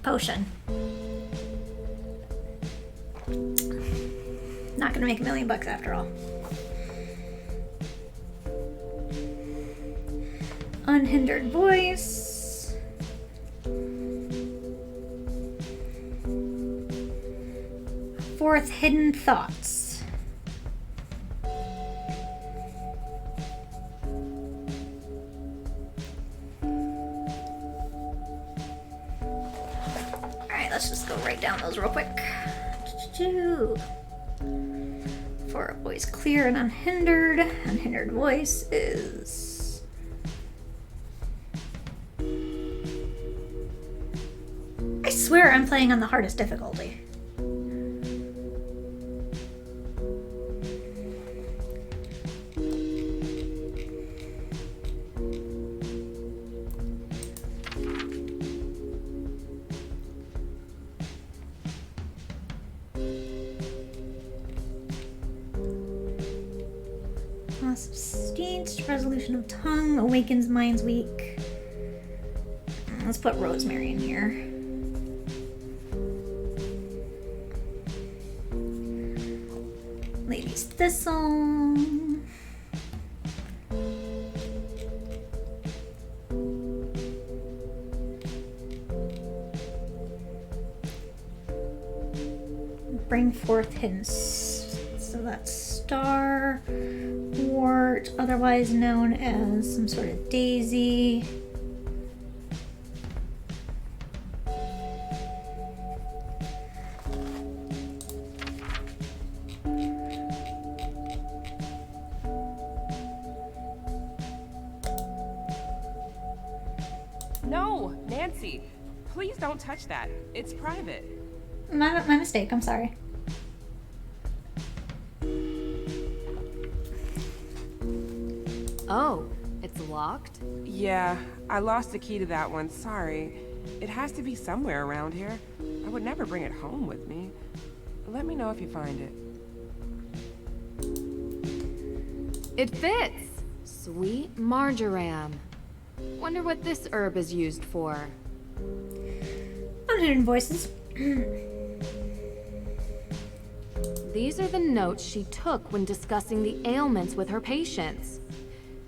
potion. Not gonna make $1 million after all. Unhindered voice. Fourth, hidden thoughts. Alright, let's just go write down those real quick. For a voice clear and unhindered. Unhindered voice is... I swear I'm playing on the hardest difficulty. Loss of speech, resolution of tongue, awakens mind's weak. Let's put rosemary in here. Lady's thistle. Bring forth hints. So that's star, wart, otherwise known as some sort of daisy. No, Nancy, please don't touch that. It's private. My mistake, I'm sorry. Oh, it's locked? Yeah, I lost the key to that one, sorry. It has to be somewhere around here. I would never bring it home with me. Let me know if you find it. It fits! Sweet marjoram. Wonder what this herb is used for. Unhidden voices. These are the notes she took when discussing the ailments with her patients.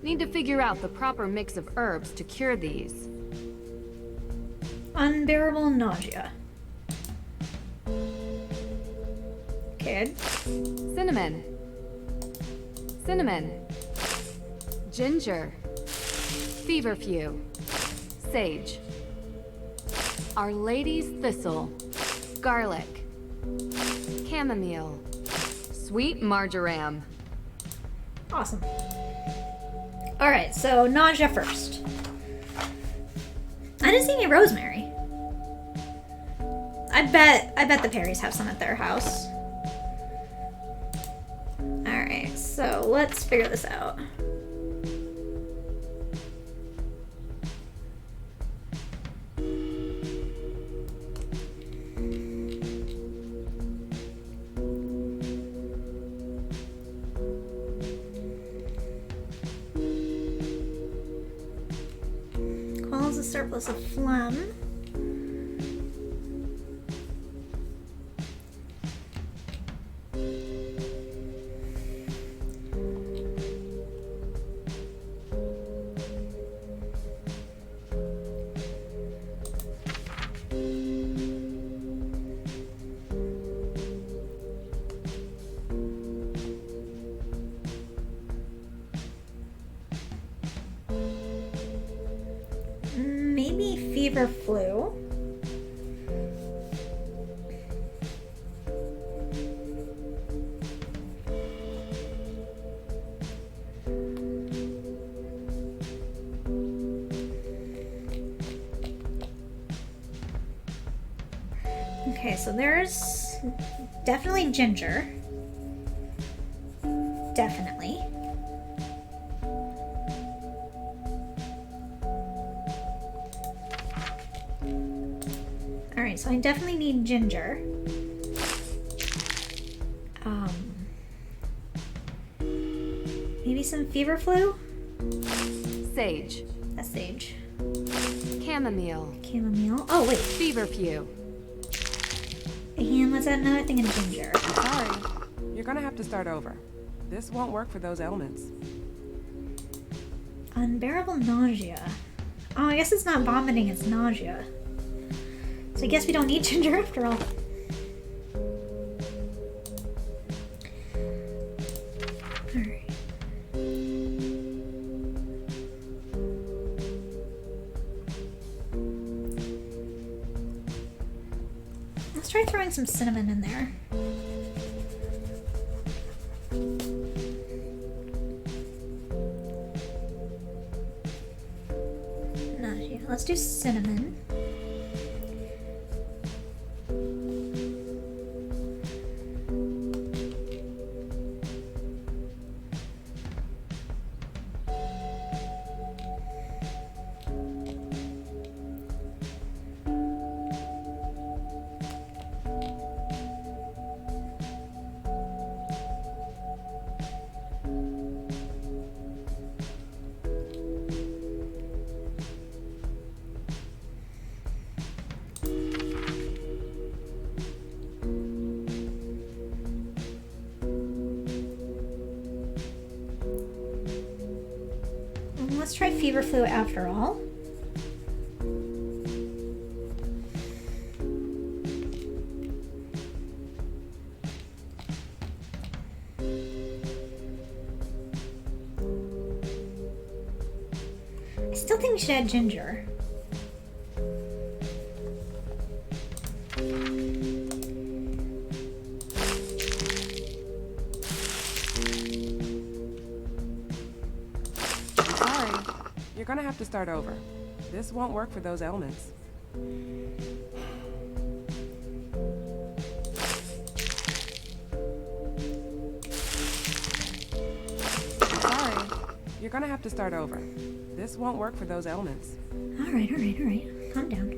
Need to figure out the proper mix of herbs to cure these. Unbearable nausea. Kid. Cinnamon. Cinnamon. Ginger. Feverfew. Sage. Our Lady's thistle. Garlic. Chamomile. Sweet marjoram. Awesome. Alright, so nausea first. I didn't see any rosemary. I bet the Perrys have some at their house. Alright, so let's figure this out. A surplus of phlegm. Maybe fever flu. Okay, so there's definitely ginger. Definitely. Alright, so I definitely need ginger. Maybe some feverflu? Sage. That's sage. Chamomile. Chamomile. Oh, wait. Feverfew. And let's add another thing of ginger. I'm sorry. You're gonna have to start over. This won't work for those ailments. Unbearable nausea. Oh, I guess it's not vomiting, it's nausea. So I guess we don't need ginger after all. Alright. Let's try throwing some cinnamon in there. Nausea. Let's do cinnamon. Let's try feverflu after all. I still think we should add ginger. You're gonna have to start over. This won't work for those ailments. I'm sorry. You're gonna have to start over. This won't work for those ailments. Alright. Calm down.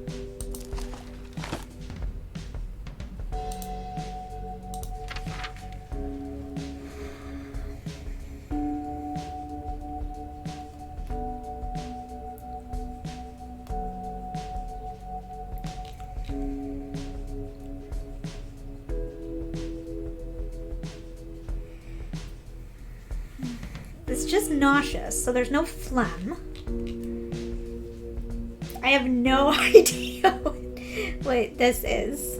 It's just nauseous, so there's no phlegm. I have no idea what this is.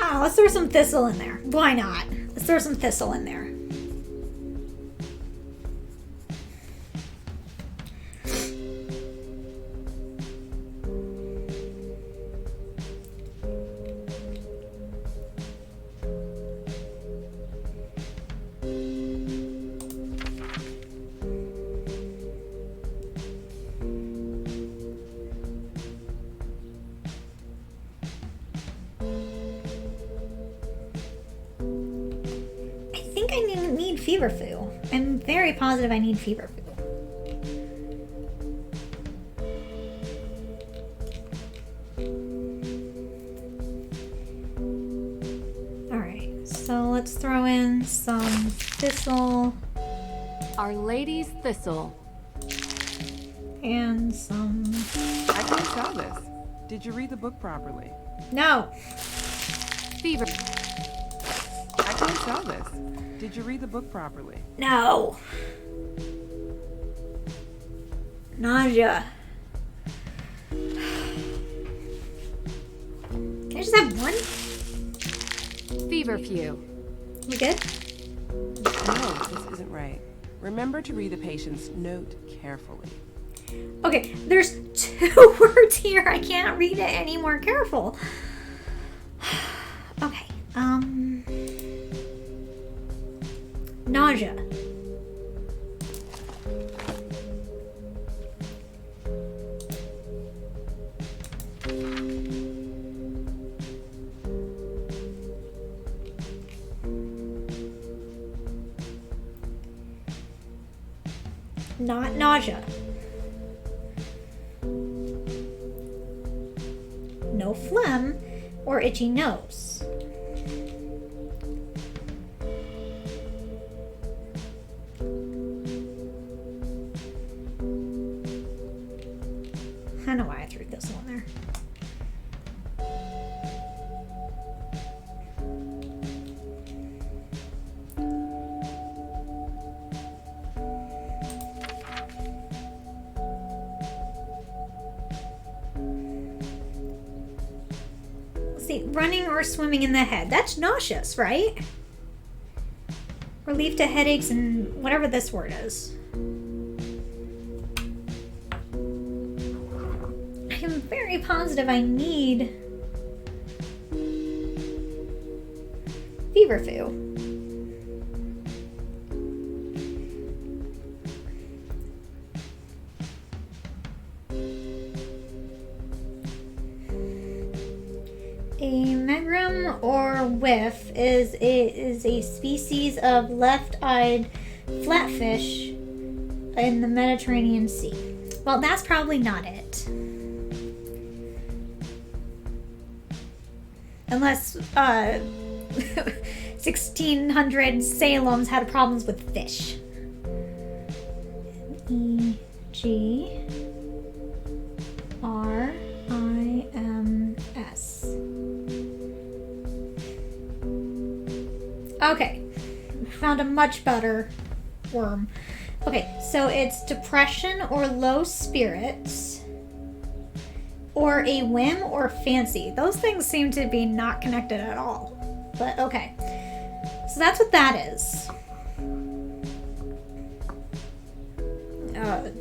Oh, let's throw some thistle in there. Why not? Let's throw some thistle in there. I need feverfew. I'm very positive I need feverfew. Alright, so let's throw in some thistle. Our Lady's Thistle. And some... I can't sell this. Did you read the book properly? No. Fever. I can't sell this. Did you read the book properly? No. Nausea. Can I just have one? Feverfew. You good? No, this isn't right. Remember to read the patient's note carefully. Okay, there's 2 words here. I can't read it any more careful. Okay, nausea. not nausea. No phlegm or itchy nose. I don't know why I threw this one there. Let's see, running or swimming in the head. That's nauseous, right? Relief to headaches and whatever this word is. I'm very positive I need feverfew. A megrim or whiff is a species of left-eyed flatfish in the Mediterranean Sea. Well, that's probably not it. Unless 1600 Salems had problems with fish. E-G-R-I-M-S. Okay, found a much better worm. Okay, so it's depression or low spirits, or a whim or fancy. Those things seem to be not connected at all. But okay. So that's what that is.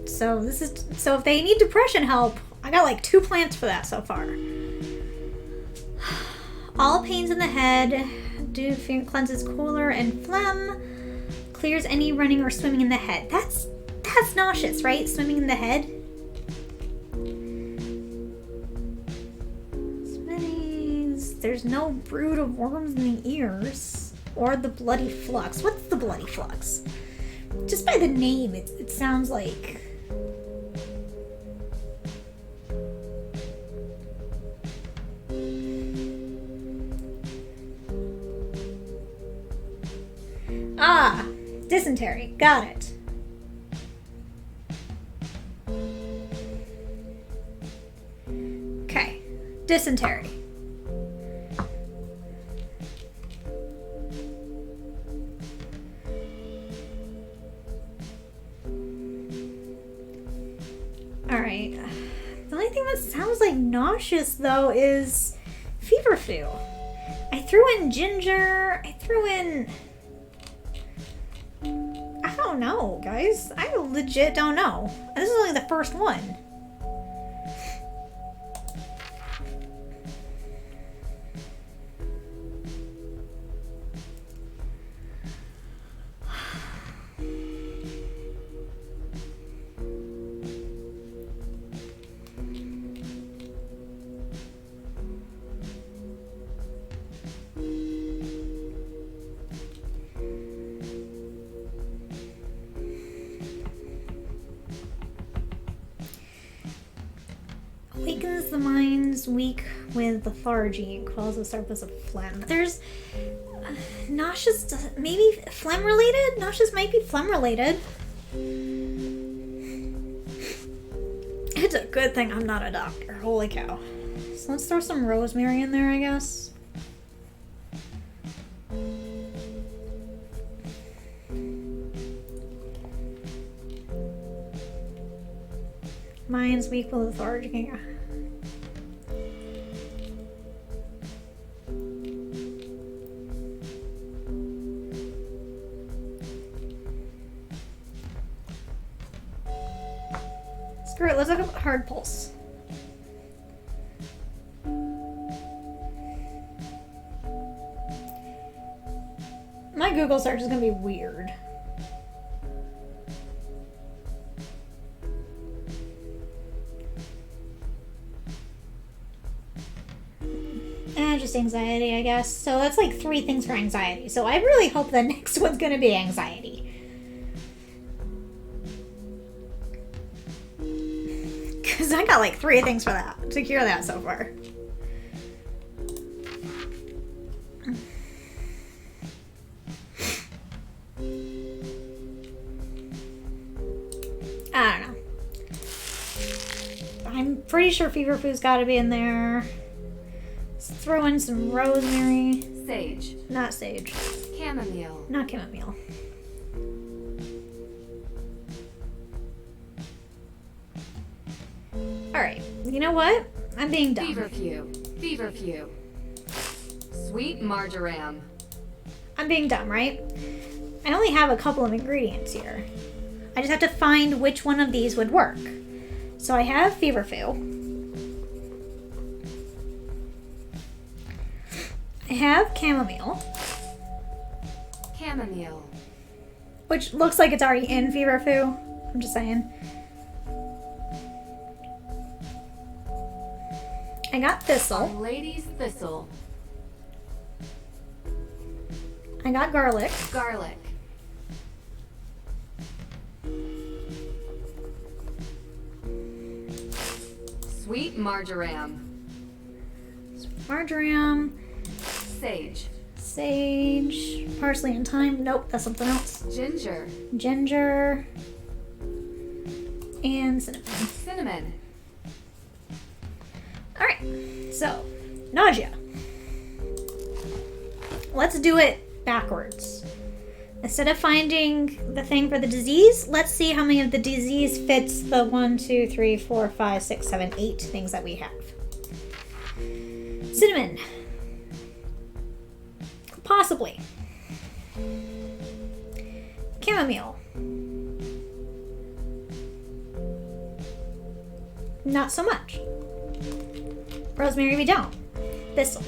So if they need depression help, I got like 2 plants for that so far. All pains in the head. Cleanses cooler and phlegm. Clears any running or swimming in the head. That's nauseous, right? Swimming in the head. There's no brood of worms in the ears. Or the bloody flux. What's the bloody flux? Just by the name, it sounds like... Ah! Dysentery. Got it. Okay. Dysentery. Alright. The only thing that sounds like nauseous, though, is feverfew. I threw in ginger. I threw in... I don't know, guys. I legit don't know. This is only the first one. Awakens the mind's weak with lethargy and quells the surface of phlegm. There's nauseous, maybe phlegm related? Nauseous might be phlegm related. It's a good thing I'm not a doctor. Holy cow. So let's throw some rosemary in there, I guess. Mind's weak with lethargy. Screw it, let's look up hard pulse. My Google search is gonna be weird. Just anxiety, I guess. So that's like 3 things for anxiety. So I really hope the next one's gonna be anxiety. Because I got like 3 things for that. To cure that so far. I don't know. I'm pretty sure feverfoo's got to be in there. Let's throw in some rosemary. Sage. Not sage. Chamomile. Not chamomile. Alright, you know what? I'm being dumb. Feverfew. Sweet marjoram. I'm being dumb, right? I only have a couple of ingredients here. I just have to find which one of these would work. So I have feverfew. I have chamomile. Chamomile. Which looks like it's already in feverfew. I'm just saying. I got thistle. Lady's thistle. I got garlic. Garlic. Sweet marjoram. Marjoram. Sage. Sage. Parsley and thyme. Nope, that's something else. Ginger. Ginger. And cinnamon. Cinnamon. Alright, so nausea. Let's do it backwards. Instead of finding the thing for the disease, let's see how many of the disease fits the 1, 2, 3, 4, 5, 6, 7, 8 things that we have. Cinnamon. Possibly. Chamomile. Not so much. Rosemary, we don't. Thistle.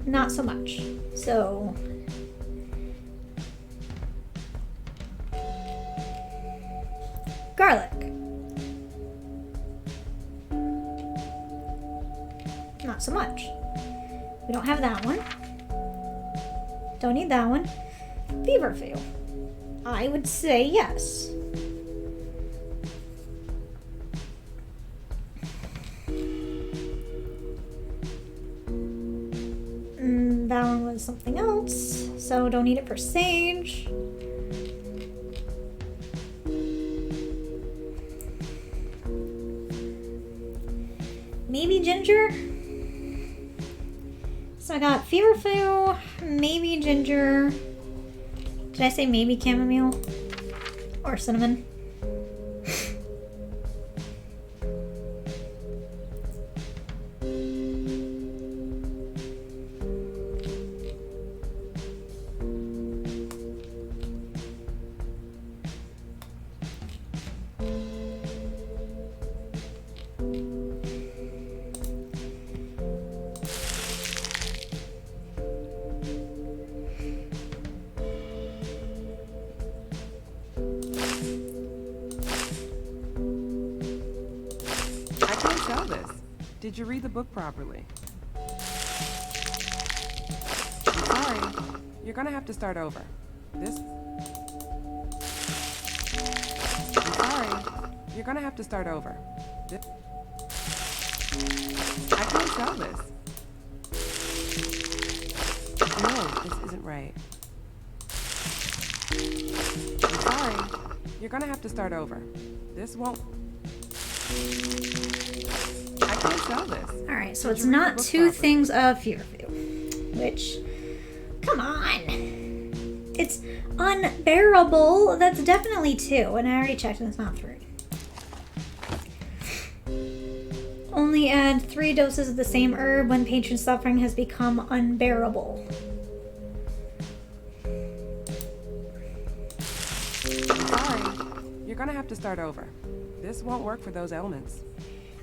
Not so much. So garlic. Not so much. We don't have that one. Don't need that one. Feverfew. I would say yes. That one was something else, so don't need it for sage. Maybe ginger. So I got feverfew, maybe ginger. Did I say maybe chamomile? Or cinnamon? Did you read the book properly? I'm sorry. You're gonna have to start over. I'm sorry. You're gonna have to start over. I can't sell this. No, this isn't right. I'm sorry. You're gonna have to start over. This won't... I can't sell this. Alright, so it's not 2 things of feverfew. Which, come on. It's unbearable. That's definitely 2, and I already checked and it's not 3. Only add 3 doses of the same herb when patron suffering has become unbearable. Sorry. You're gonna have to start over. This won't work for those ailments.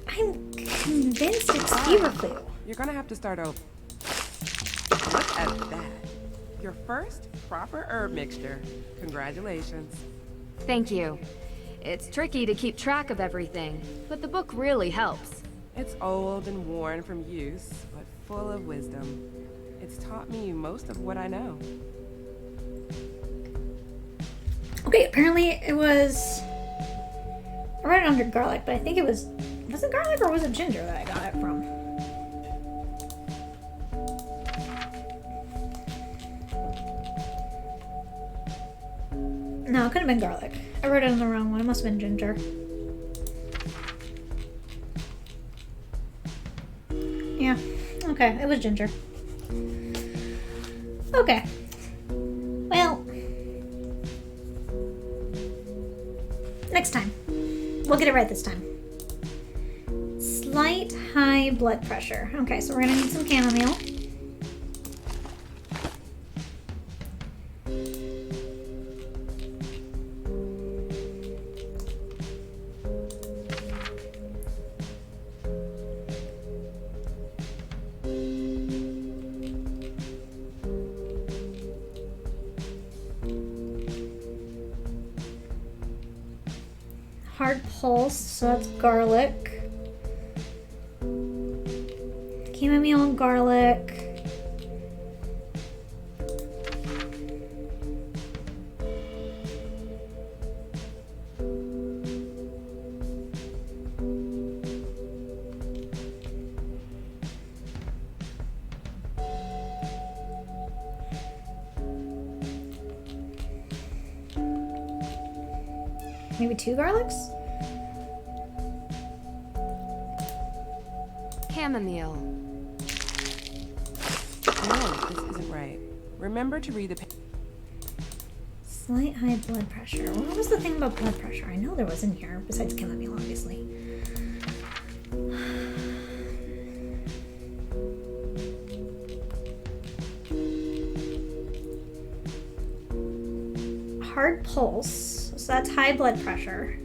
I'm convinced it's feverfew. You're gonna have to start over. Look at that. Your first proper herb mixture. Congratulations. Thank you. It's tricky to keep track of everything, but the book really helps. It's old and worn from use, but full of wisdom. It's taught me most of what I know. Okay, apparently it was... I read it under garlic, but I think it was... Was it garlic or was it ginger that I got it from? No, it could have been garlic. I wrote it in the wrong one. It must have been ginger. Yeah. Okay, it was ginger. Okay. Well. Next time. We'll get it right this time. Slight high blood pressure. Okay, so we're gonna need some chamomile. Hard pulse, so that's garlic. Chamomile and garlic. Maybe 2 garlics? Chamomile. No, this isn't right. Remember to read the Slight high blood pressure. What was the thing about blood pressure? I know there was in here, besides chamomile, obviously. Hard pulse, so that's high blood pressure.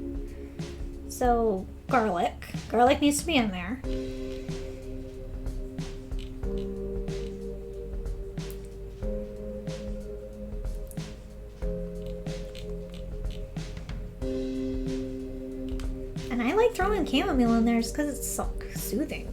So, garlic. Garlic needs to be in there. And I like throwing chamomile in there just because it's so soothing.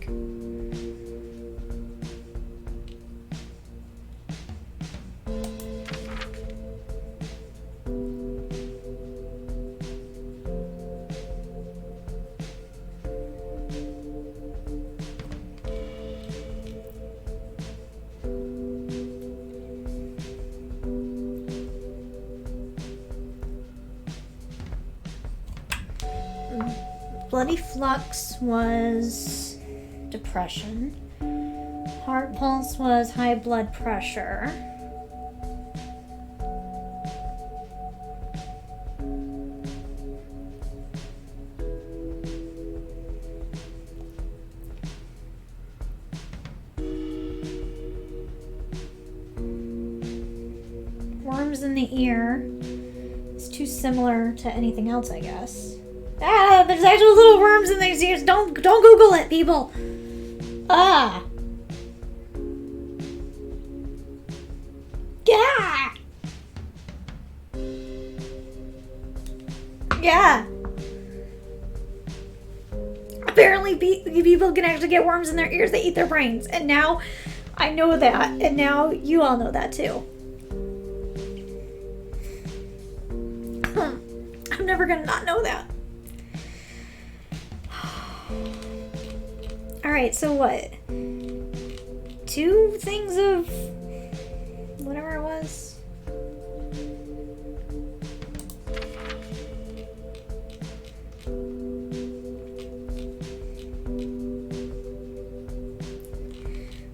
Bloody flux was depression. Heart pulse was high blood pressure. Worms in the ear. It's too similar to anything else, I guess. Ah, there's actual little worms in these ears. Don't Google it, people. Ah. Yeah. Yeah. Apparently, people can actually get worms in their ears. They eat their brains, and now I know that, and now you all know that too. I'm never gonna not know that. Alright, so what? 2 things of whatever it was?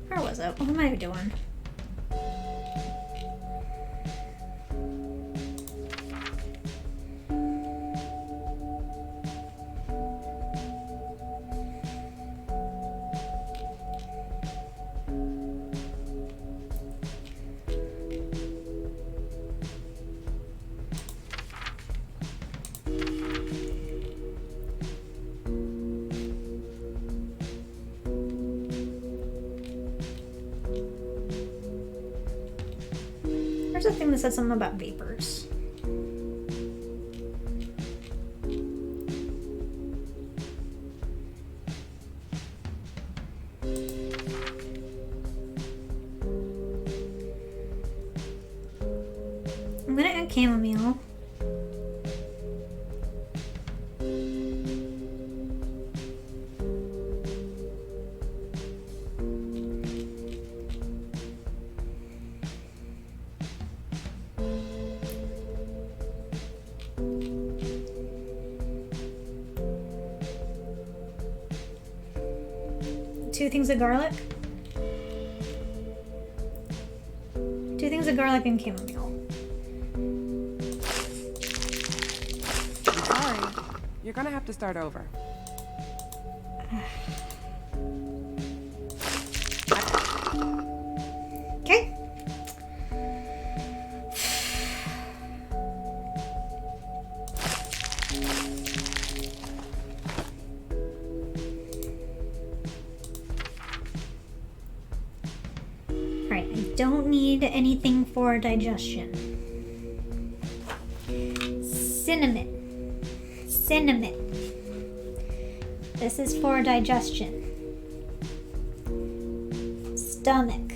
Where was it? What am I doing? There's a thing that said something about vapors. I'm gonna add chamomile. 2 things of garlic. 2 things of garlic and chamomile. Sorry. You're gonna have to start over. Okay. Alright, I don't need anything for digestion. Cinnamon. Cinnamon. This is for digestion. Stomach.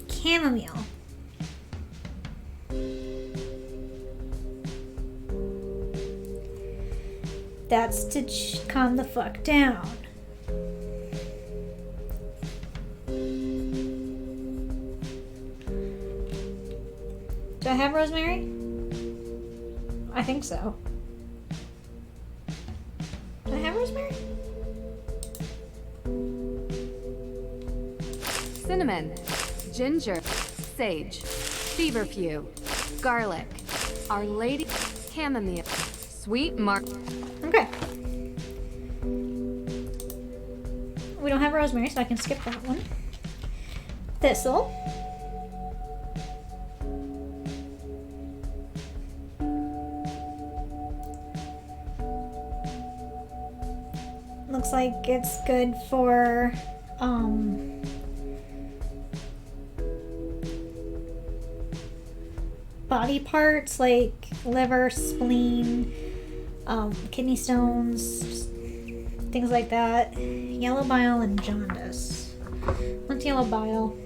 Chamomile. That's to calm the fuck down. Do I have rosemary? I think so. Do I have rosemary? Cinnamon, ginger, sage, feverfew, garlic, Our Lady, chamomile, sweet mark. Okay. We don't have rosemary, so I can skip that one. Thistle. Looks like it's good for body parts like liver, spleen, kidney stones, things like that. Yellow bile and jaundice. What's yellow bile?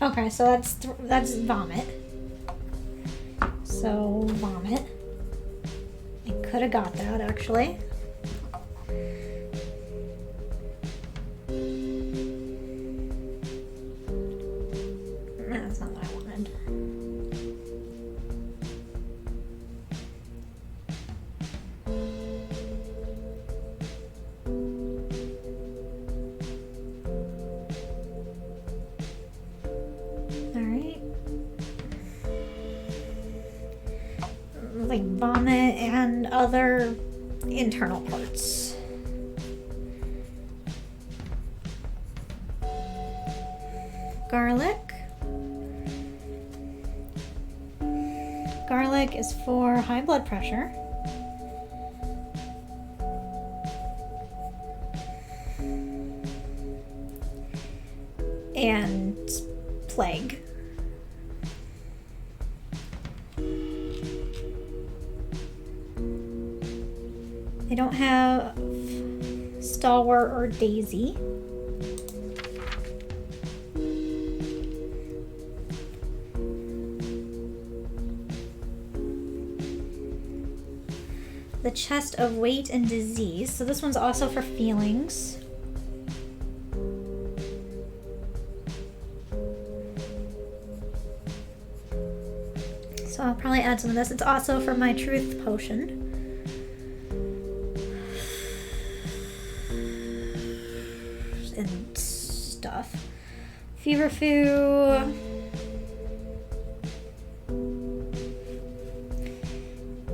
Okay, so that's vomit. So vomit. I could have got that actually. That's not what I wanted. Alright. Like vomit and other internal parts. Garlic. Garlic is for high blood pressure. And plague. They don't have stalwart or daisy. The chest of weight and disease. So this one's also for feelings. So I'll probably add some of this. It's also for my truth potion. And stuff. Feverfew.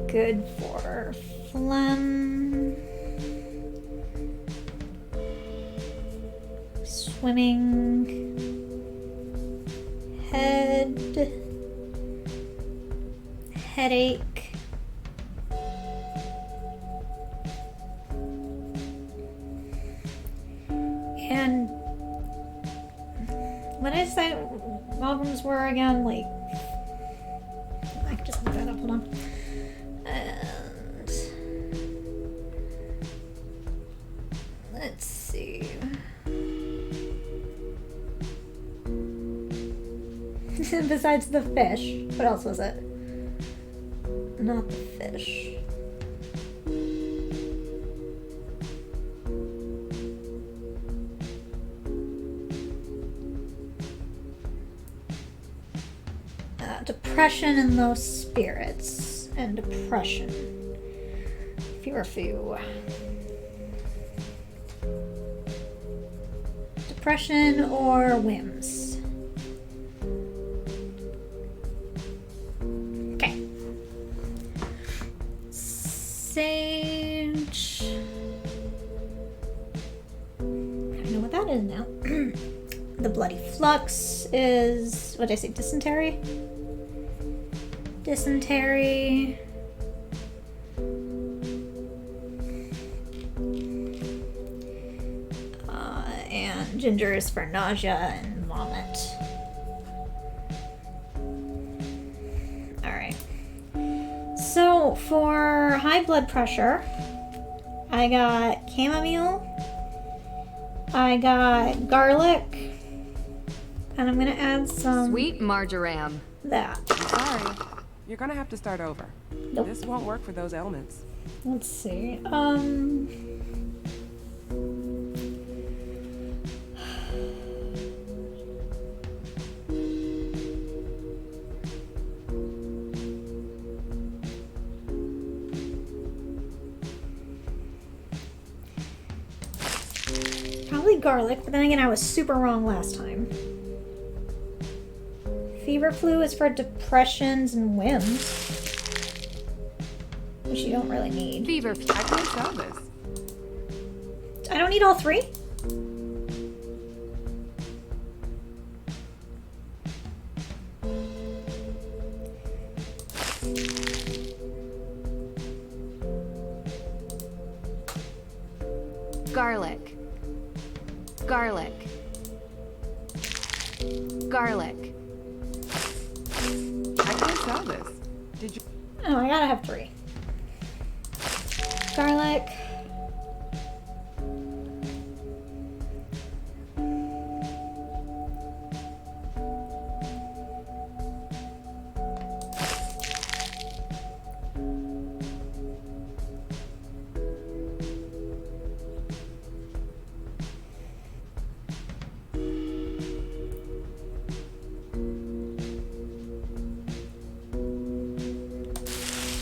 Good for phlegm. Swimming. Head. Headache. And what did I say albums were again? Like, I can just look that up, hold on. And let's see. Besides the fish, what else was it? Not the fish. Depression and low spirits. And depression. Fearful. Depression or whims. Okay. Sage. I know what that is now. The bloody flux is, what did I say, dysentery? Dysentery. And ginger is for nausea and vomit. Alright. So for high blood pressure, I got chamomile, I got garlic, and I'm gonna add some sweet marjoram. That. I'm sorry. You're gonna have to start over. Nope. This won't work for those ailments. Let's see. Probably garlic, but then again, I was super wrong last time. Fever flu is for depressions and whims, which you don't really need. Fever. I can't sell this. I don't need all three? Garlic. Garlic. Garlic. I can't sell this. Did you? Oh, I gotta have three. Garlic.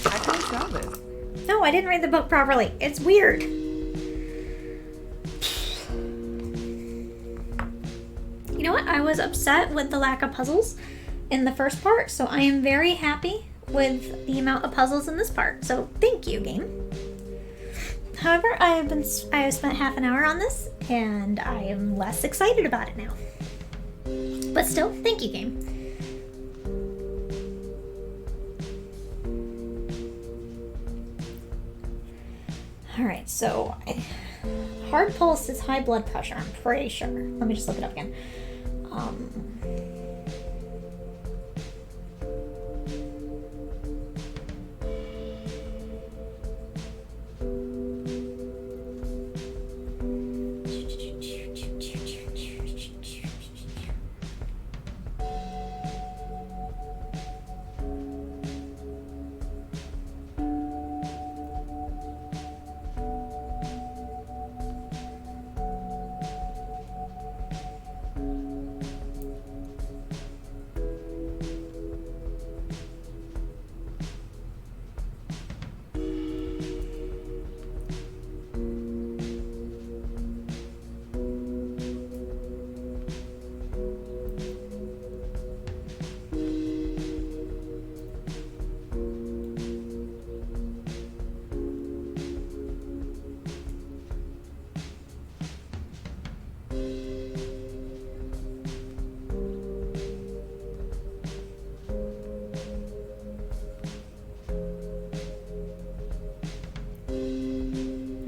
I can't sell this. No, I didn't read the book properly. It's weird. You know what? I was upset with the lack of puzzles in the first part, so I am very happy with the amount of puzzles in this part. So thank you, game. However, I have spent half an hour on this, and I am less excited about it now. But still, thank you, game. Alright, so hard pulse is high blood pressure, I'm pretty sure. Let me just look it up again.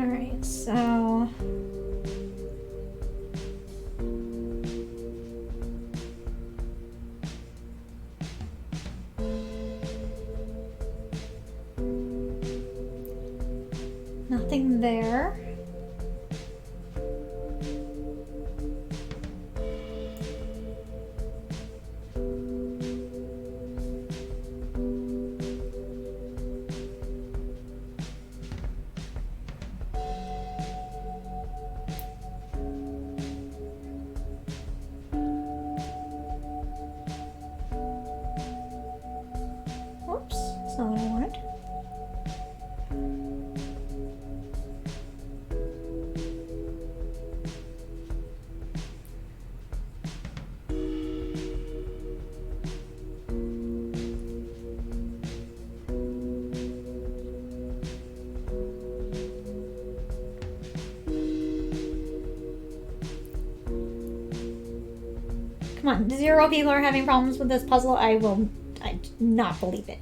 Alright, so nothing there. Come on, 0 people are having problems with this puzzle. I do not believe it.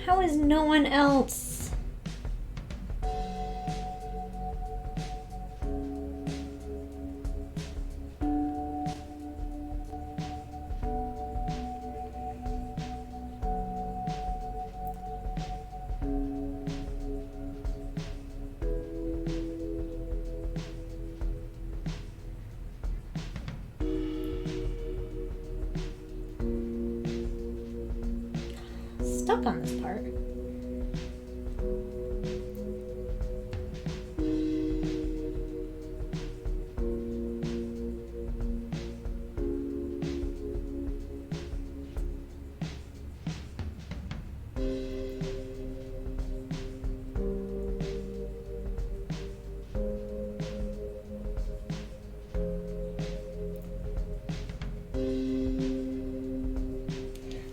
How is no one else? Stuck on this part.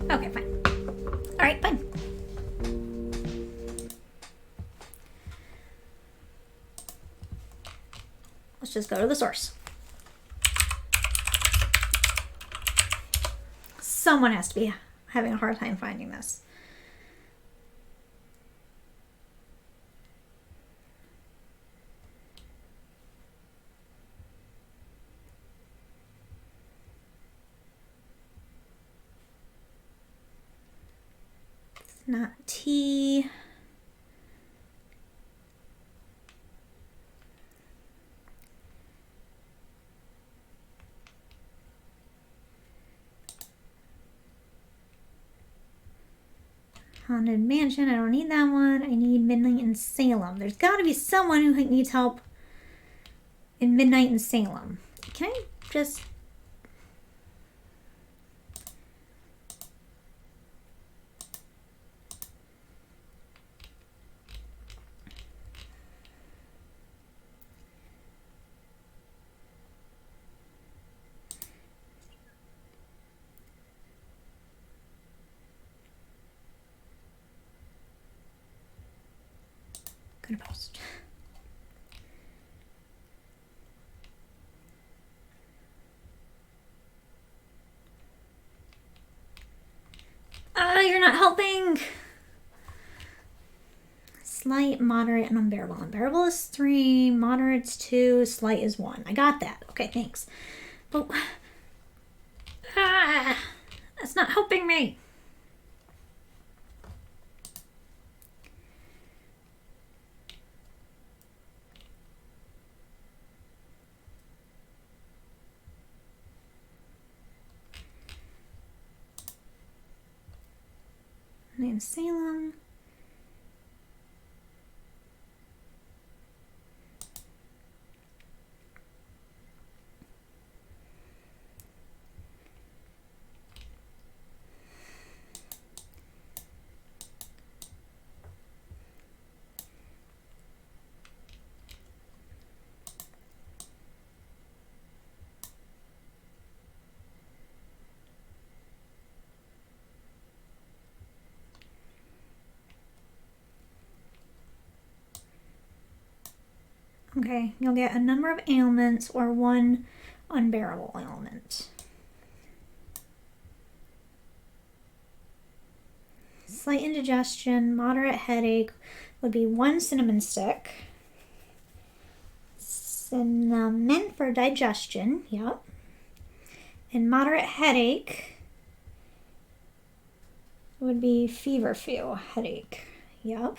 Okay, fine. All right, fine. Let's just go to the source. Someone has to be having a hard time finding this. It's not T. Haunted Mansion, I don't need that one. I need Midnight in Salem. There's got to be someone who needs help in Midnight in Salem. Can I just... Gonna post. You're not helping. Slight, moderate, and unbearable. Unbearable is 3, moderate's 2, slight is 1. I got that. Okay, thanks. But that's not helping me. Named Salem. Okay, you'll get a number of ailments or one unbearable ailment. Slight indigestion, moderate headache would be 1 cinnamon stick. Cinnamon for digestion, yep. And moderate headache would be feverfew headache, yep.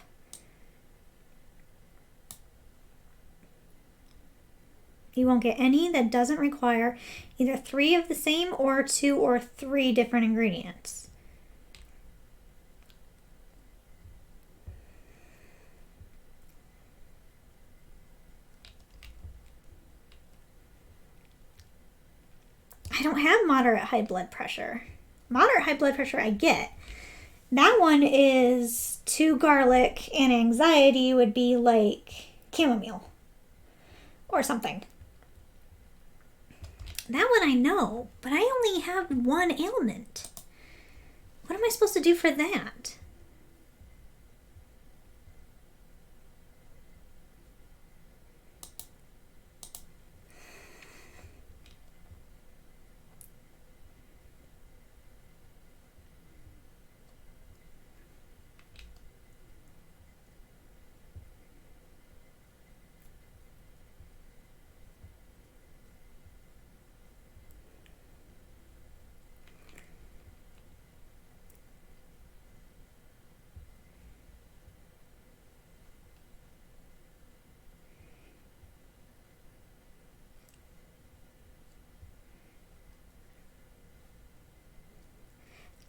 You won't get any that doesn't require either 3 of the same or 2 or 3 different ingredients. don't have moderate high blood pressure. Moderate high blood pressure I get. That one is 2 garlic, and anxiety would be like chamomile or something. That one I know, but I only have 1 ailment. What am I supposed to do for that?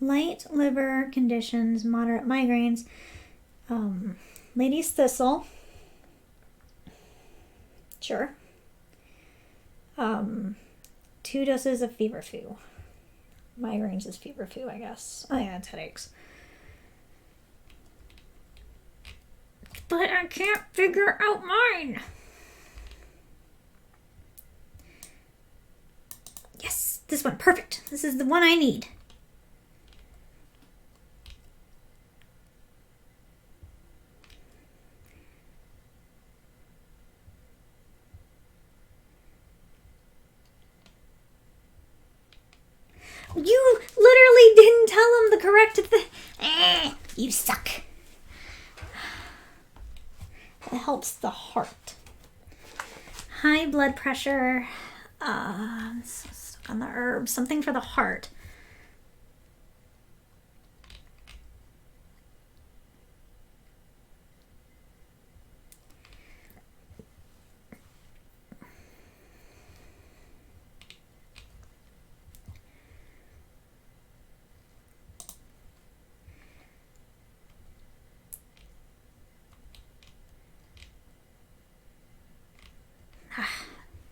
Light liver conditions, moderate migraines, Lady's Thistle. Sure. 2 doses of feverfew. Migraines is feverfew, I guess. Oh yeah, it's headaches. But I can't figure out mine. Yes, this one, perfect. This is the one I need. You literally didn't tell him the correct thing. You suck. It helps the heart. High blood pressure. Stuck on the herbs. Something for the heart.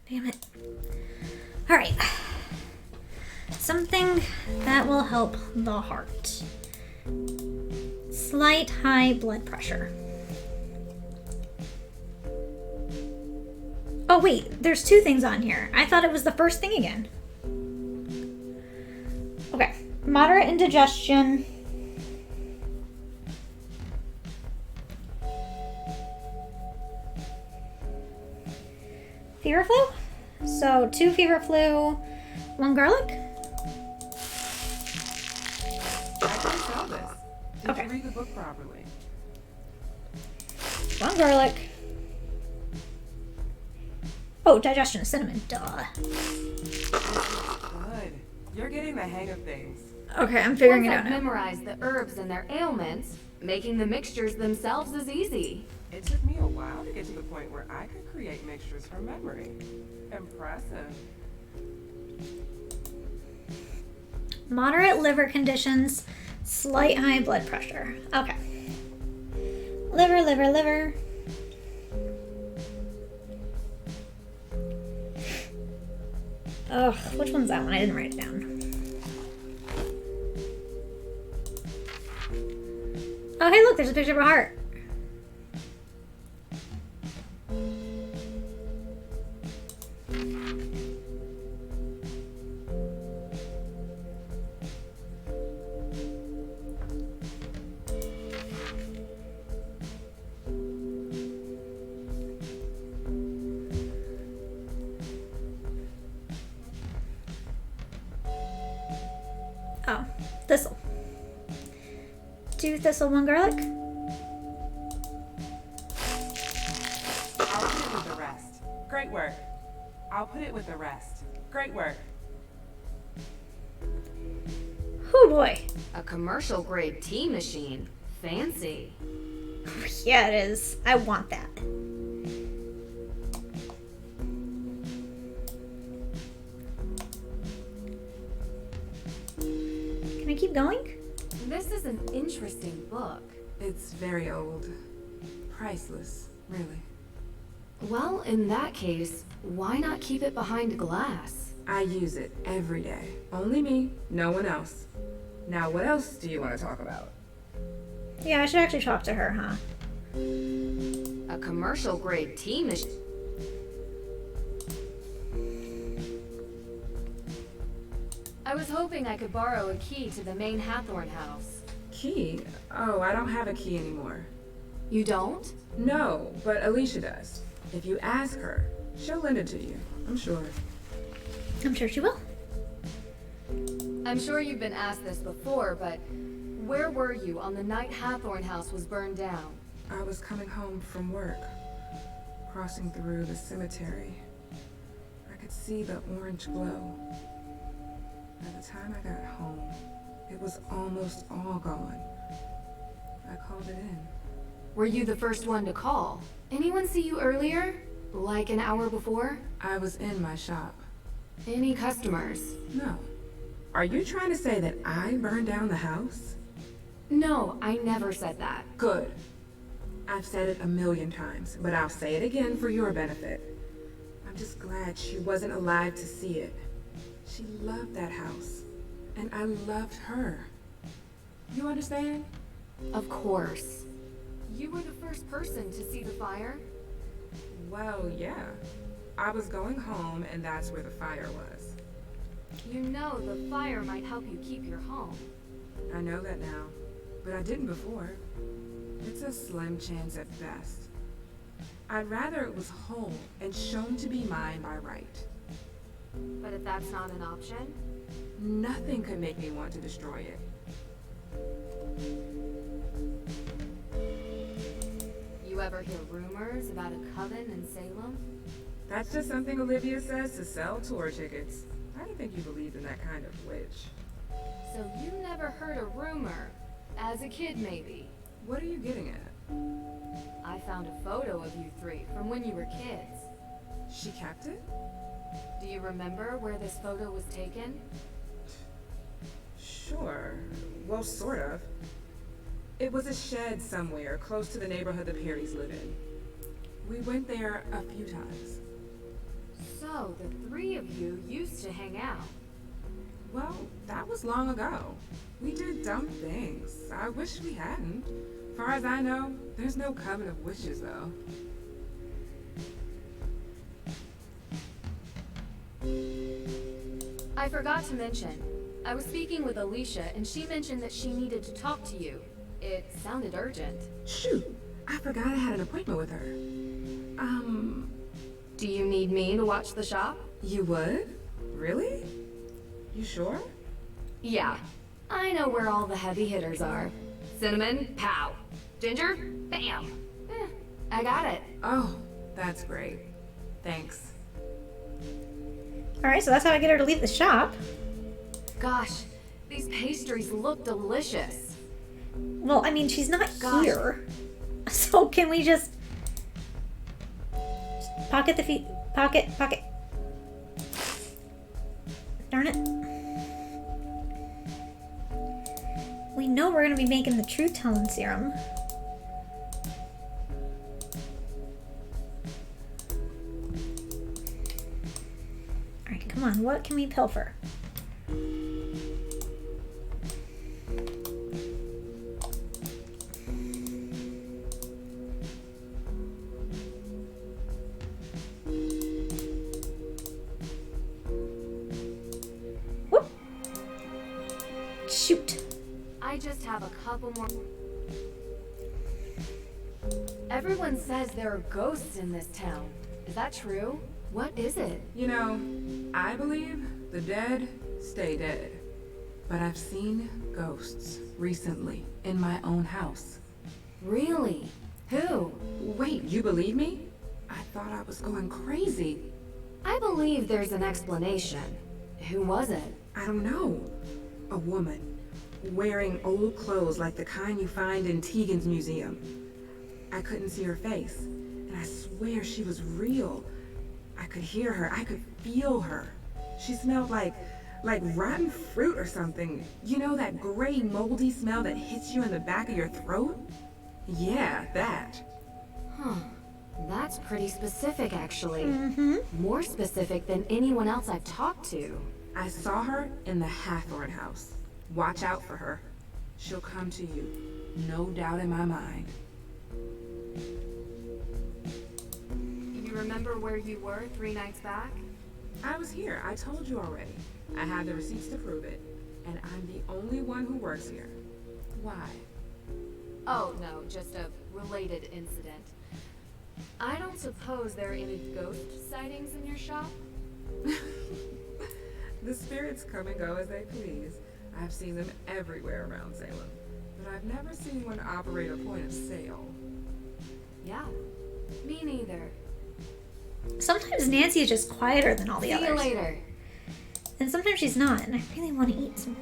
Damn it. Alright. Something that will help the heart. Slight high blood pressure. Oh wait, there's 2 things on here. I thought it was the first thing again. Okay. Moderate indigestion. Fever flu? So 2 fever flu, 1 garlic? I can tell this. Did Okay. you read the book properly? 1 garlic. Oh, digestion of cinnamon. Duh. Good. You're getting the hang of things. Okay, I'm figuring it Once out I've now. memorized the herbs and their ailments, making the mixtures themselves is easy. It took me a while to get to the point where I could create mixtures from memory. Impressive. Moderate liver conditions, slight high blood pressure. Okay. Liver, liver, liver. Ugh, which one's that one? I didn't write it down. Oh, hey, look, there's a picture of a heart. Oh, thistle. 2 thistle, 1 garlic. I'll put it with the rest. Great work. I'll put it with the rest. Great work. Oh boy. A commercial grade tea machine. Fancy. Yeah, it is. I want that. Can I keep going? This is an interesting book. It's very old. Priceless, really. Well, in that case, why not keep it behind glass? I use it every day. Only me, no one else. Now, what else do you want to talk about? Yeah, I should actually talk to her, huh? A commercial grade tea machine. I was hoping I could borrow a key to the main Hathorn house. Key? Oh, I don't have a key anymore. You don't? No, but Alicia does. If you ask her, she'll lend it to you, I'm sure. I'm sure she will. I'm sure you've been asked this before, but where were you on the night Hathorn house was burned down? I was coming home from work, crossing through the cemetery. I could see the orange glow. By the time I got home, it was almost all gone. I called it in. Were you the first one to call? Anyone see you earlier? Like an hour before? I was in my shop. Any customers? No. Are you trying to say that I burned down the house? No, I never said that. Good. I've said it 1,000,000 times, but I'll say it again for your benefit. I'm just glad she wasn't alive to see it. She loved that house, and I loved her. You understand? Of course. You were the first person to see the fire? Well, yeah. I was going home, and that's where the fire was. You know the fire might help you keep your home. I know that now, but I didn't before. It's a slim chance at best. I'd rather it was whole and shown to be mine by right. But if that's not an option? Nothing could make me want to destroy it. You ever hear rumors about a coven in Salem? That's just something Olivia says to sell tour tickets. I didn't think you believed in that kind of witch. So you never heard a rumor? As a kid, maybe? What are you getting at? I found a photo of you three from when you were kids. She kept it? Do you remember where this photo was taken? Sure. Well, sort of. It was a shed somewhere close to the neighborhood the Perrys live in. We went there a few times. So, the three of you used to hang out. Well, that was long ago. We did dumb things. I wish we hadn't. Far as I know, there's no coven of witches, though. I forgot to mention, I was speaking with Alicia and she mentioned that she needed to talk to you. It sounded urgent. Shoot, I forgot I had an appointment with her. Do you need me to watch the shop? You would? Really? You sure? Yeah. I know where all the heavy hitters are. Cinnamon, pow. Ginger, bam. I got it. Oh, that's great. Thanks. Alright, so that's how I get her to leave the shop. Gosh, these pastries look delicious. Well, I mean, she's not here. So can we just pocket the feet? Pocket. Darn it. We know we're going to be making the truth-telling serum. Alright, come on. What can we pilfer? Whoop. Shoot. I just have a couple more. Everyone says there are ghosts in this town. Is that true? What is it? You know, I believe the dead stay dead. But I've seen ghosts recently in my own house. Really? Who? Wait, you believe me? I thought I was going crazy. I believe there's an explanation. Who was it? I don't know. A woman. Wearing old clothes like the kind you find in Tegan's museum. I couldn't see her face, and I swear she was real. I could hear her, I could feel her. She smelled like rotten fruit or something. You know that gray, moldy smell that hits you in the back of your throat? Yeah, that. Huh. That's pretty specific, actually. Mm-hmm. More specific than anyone else I've talked to. I saw her in the Hathorn house. Watch out for her. She'll come to you. No doubt in my mind. You remember where you were 3 nights back? I was here. I told you already. I have the receipts to prove it. And I'm the only one who works here. Why? Oh, no, just a related incident. I don't suppose there are any ghost sightings in your shop? The spirits come and go as they please. I've seen them everywhere around Salem. But I've never seen one operate a point of sale. Yeah, me neither. Sometimes Nancy is just quieter than all the others. See you later. And sometimes she's not, and I really want to eat some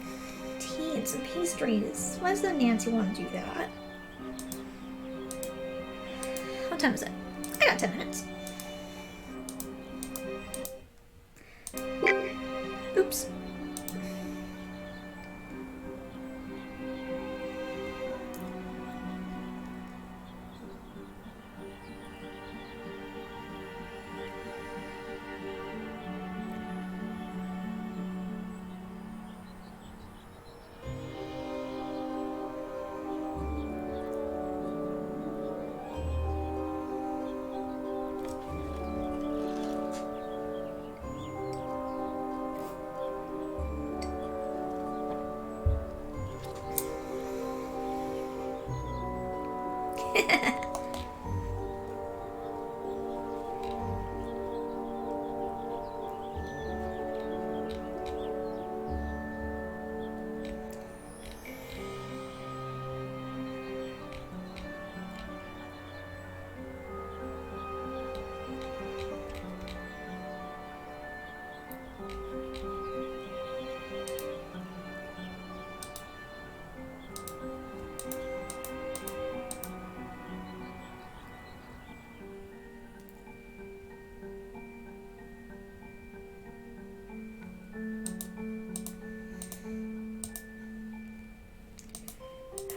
tea and some pastries. Why does the Nancy want to do that? What time is it? I got 10 minutes. Oops.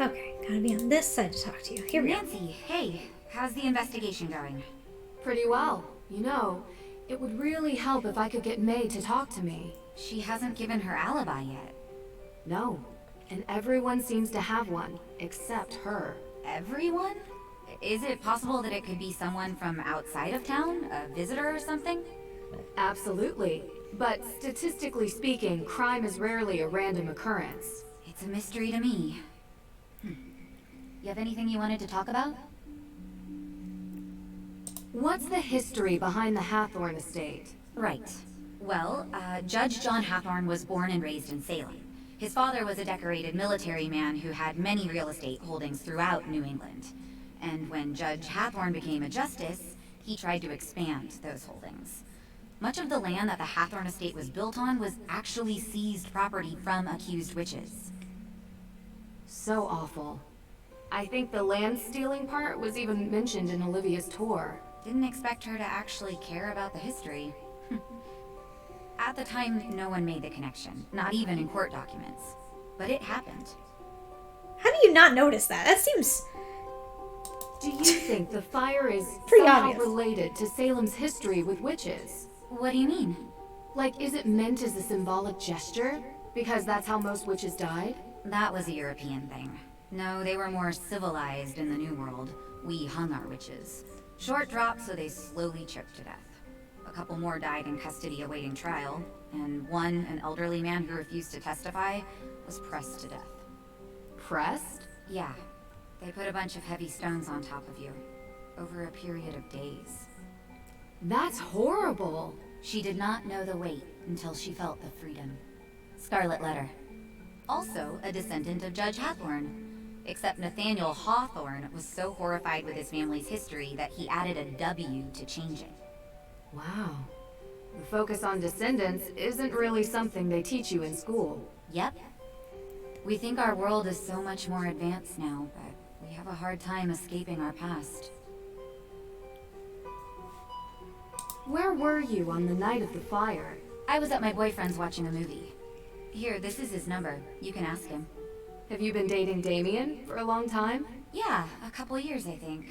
Okay, gotta be on this side to talk to you. Here we go. Nancy, hey, how's the investigation going? Pretty well. You know, it would really help if I could get May to talk to me. She hasn't given her alibi yet. No, and everyone seems to have one, except her. Everyone? Is it possible that it could be someone from outside of town? A visitor or something? Absolutely. But statistically speaking, crime is rarely a random occurrence. It's a mystery to me. You have anything you wanted to talk about? What's the history behind the Hathorn estate? Right. Well, Judge John Hathorn was born and raised in Salem. His father was a decorated military man who had many real estate holdings throughout New England. And when Judge Hathorn became a justice, he tried to expand those holdings. Much of the land that the Hathorn estate was built on was actually seized property from accused witches. So awful. I think the land stealing part was even mentioned in Olivia's tour. Didn't expect her to actually care about the history. At the time, no one made the connection, not even in court documents. But it happened. How do you not notice that? That seems... Do you think the fire is pretty somehow obvious. related to Salem's history with witches? What do you mean? Like, is it meant as a symbolic gesture? Because that's how most witches died? That was a European thing. No, they were more civilized in the New World. We hung our witches. Short drop, so they slowly choked to death. A couple more died in custody awaiting trial, and one, an elderly man who refused to testify, was pressed to death. Pressed? Yeah. They put a bunch of heavy stones on top of you, over a period of days. That's horrible. She did not know the weight until she felt the freedom. Scarlet Letter. Also a descendant of Judge Hathorn. Except Nathaniel Hawthorne was so horrified with his family's history that he added a W to change it. Wow. The focus on descendants isn't really something they teach you in school. Yep. We think our world is so much more advanced now, but we have a hard time escaping our past. Where were you on the night of the fire? I was at my boyfriend's watching a movie. Here, this is his number. You can ask him. Have you been dating Damien for a long time? Yeah, a couple years, I think.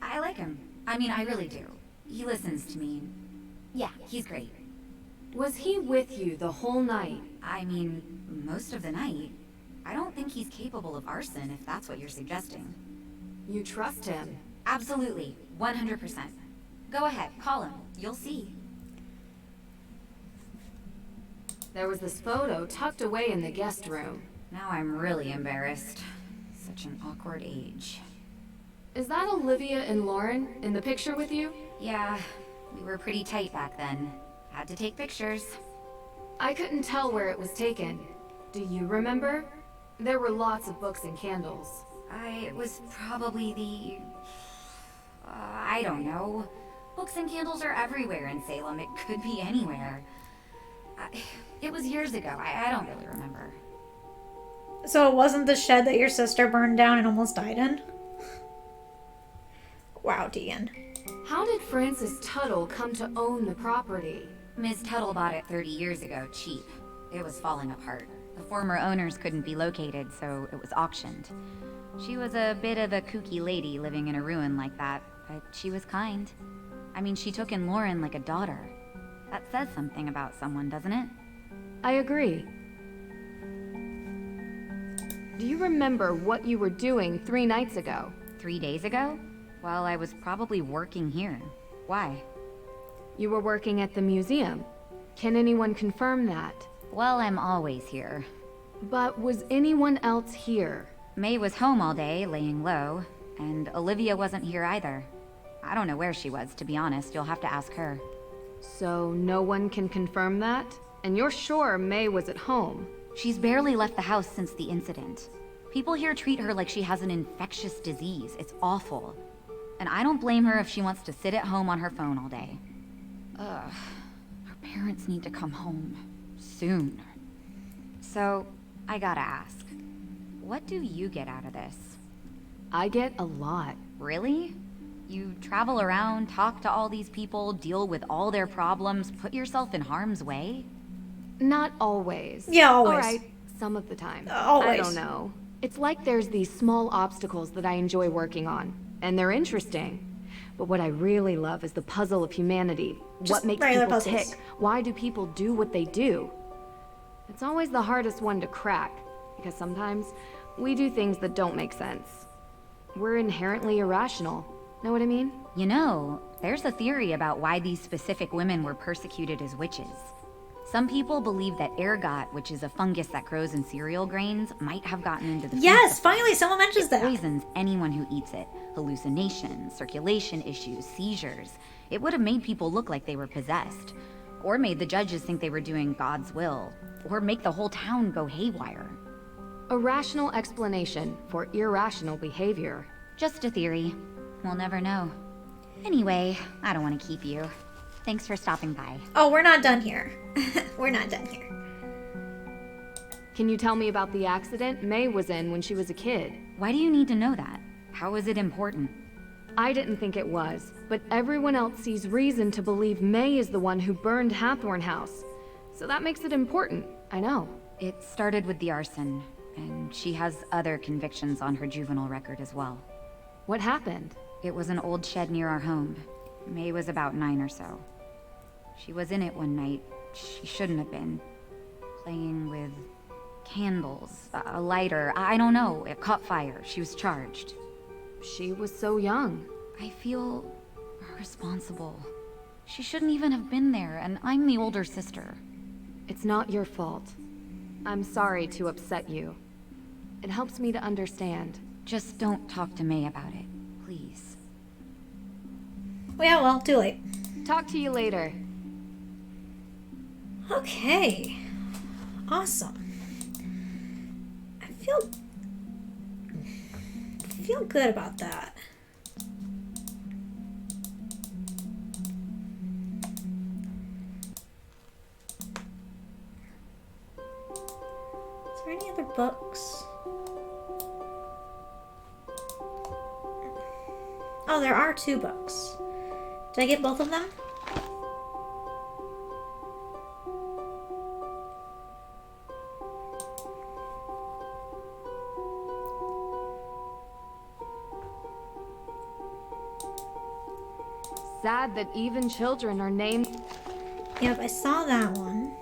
I like him. I mean, I really do. He listens to me. Yeah, he's great. Was he with you the whole night? I mean, most of the night. I don't think he's capable of arson, if that's what you're suggesting. You trust him? Absolutely. 100%. Go ahead, call him. You'll see. There was this photo tucked away in the guest room. Now I'm really embarrassed. Such an awkward age. Is that Olivia and Lauren in the picture with you? Yeah, we were pretty tight back then. Had to take pictures. I couldn't tell where it was taken. Do you remember? There were lots of books and candles. It was probably the... I don't know. Books and candles are everywhere in Salem. It could be anywhere. It was years ago. I don't really remember. So it wasn't the shed that your sister burned down and almost died in? Wow, Deegan. How did Frances Tuttle come to own the property? Miss Tuttle bought it 30 years ago, cheap. It was falling apart. The former owners couldn't be located, so it was auctioned. She was a bit of a kooky lady living in a ruin like that, but she was kind. I mean, she took in Lauren like a daughter. That says something about someone, doesn't it? I agree. Do you remember what you were doing 3 nights ago? 3 days ago? Well, I was probably working here. Why? You were working at the museum. Can anyone confirm that? Well, I'm always here. But was anyone else here? May was home all day, laying low, and Olivia wasn't here either. I don't know where she was, to be honest. You'll have to ask her. So no one can confirm that? And you're sure May was at home? She's barely left the house since the incident. People here treat her like she has an infectious disease. It's awful. And I don't blame her if she wants to sit at home on her phone all day. Ugh. Her parents need to come home. Soon. So, I gotta ask. What do you get out of this? I get a lot. Really? You travel around, talk to all these people, deal with all their problems, put yourself in harm's way? Not always. Yeah, always. Alright, some of the time. Always. I don't know. It's like there's these small obstacles that I enjoy working on. And they're interesting. But what I really love is the puzzle of humanity. Just what makes regular people puzzles. tick? Why do people do what they do? It's always the hardest one to crack. Because sometimes we do things that don't make sense. We're inherently irrational. Know what I mean? You know, there's a theory about why these specific women were persecuted as witches. Some people believe that ergot, which is a fungus that grows in cereal grains, might have gotten into the food Yes, supply. finally someone mentions that. It poisons anyone who eats it. Hallucinations, circulation issues, seizures. It would have made people look like they were possessed. Or made the judges think they were doing God's will. Or make the whole town go haywire. A rational explanation for irrational behavior. Just a theory. We'll never know. Anyway, I don't want to keep you. Thanks for stopping by. Oh, we're not done here. We're not done here. Can you tell me about the accident May was in when she was a kid? Why do you need to know that? How is it important? I didn't think it was, but everyone else sees reason to believe May is the one who burned Hathorn House. So that makes it important, I know. It started with the arson, and she has other convictions on her juvenile record as well. What happened? It was an old shed near our home. May was about 9 or so. She was in it one night. She shouldn't have been. Playing with candles, a lighter, I don't know. It caught fire. She was charged. She was so young. I feel responsible. She shouldn't even have been there, and I'm the older sister. It's not your fault. I'm sorry to upset you. It helps me to understand. Just don't talk to May about it, please. Yeah, well, too late. Talk to you later. Okay. Awesome. I feel good about that. Is there any other books? Oh, there are 2 books. Did I get both of them? sad that even children are named. Yep, I saw that one.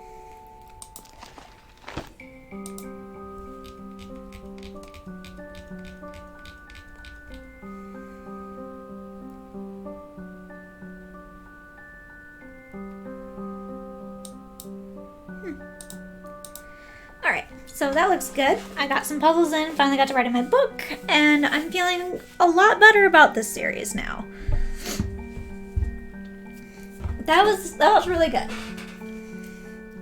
Alright, so that looks good. I got some puzzles in, finally got to write in my book, and I'm feeling a lot better about this series now. That was really good.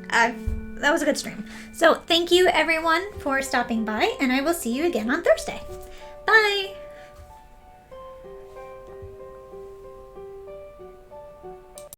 That was a good stream. So thank you everyone for stopping by, and I will see you again on Thursday. Bye!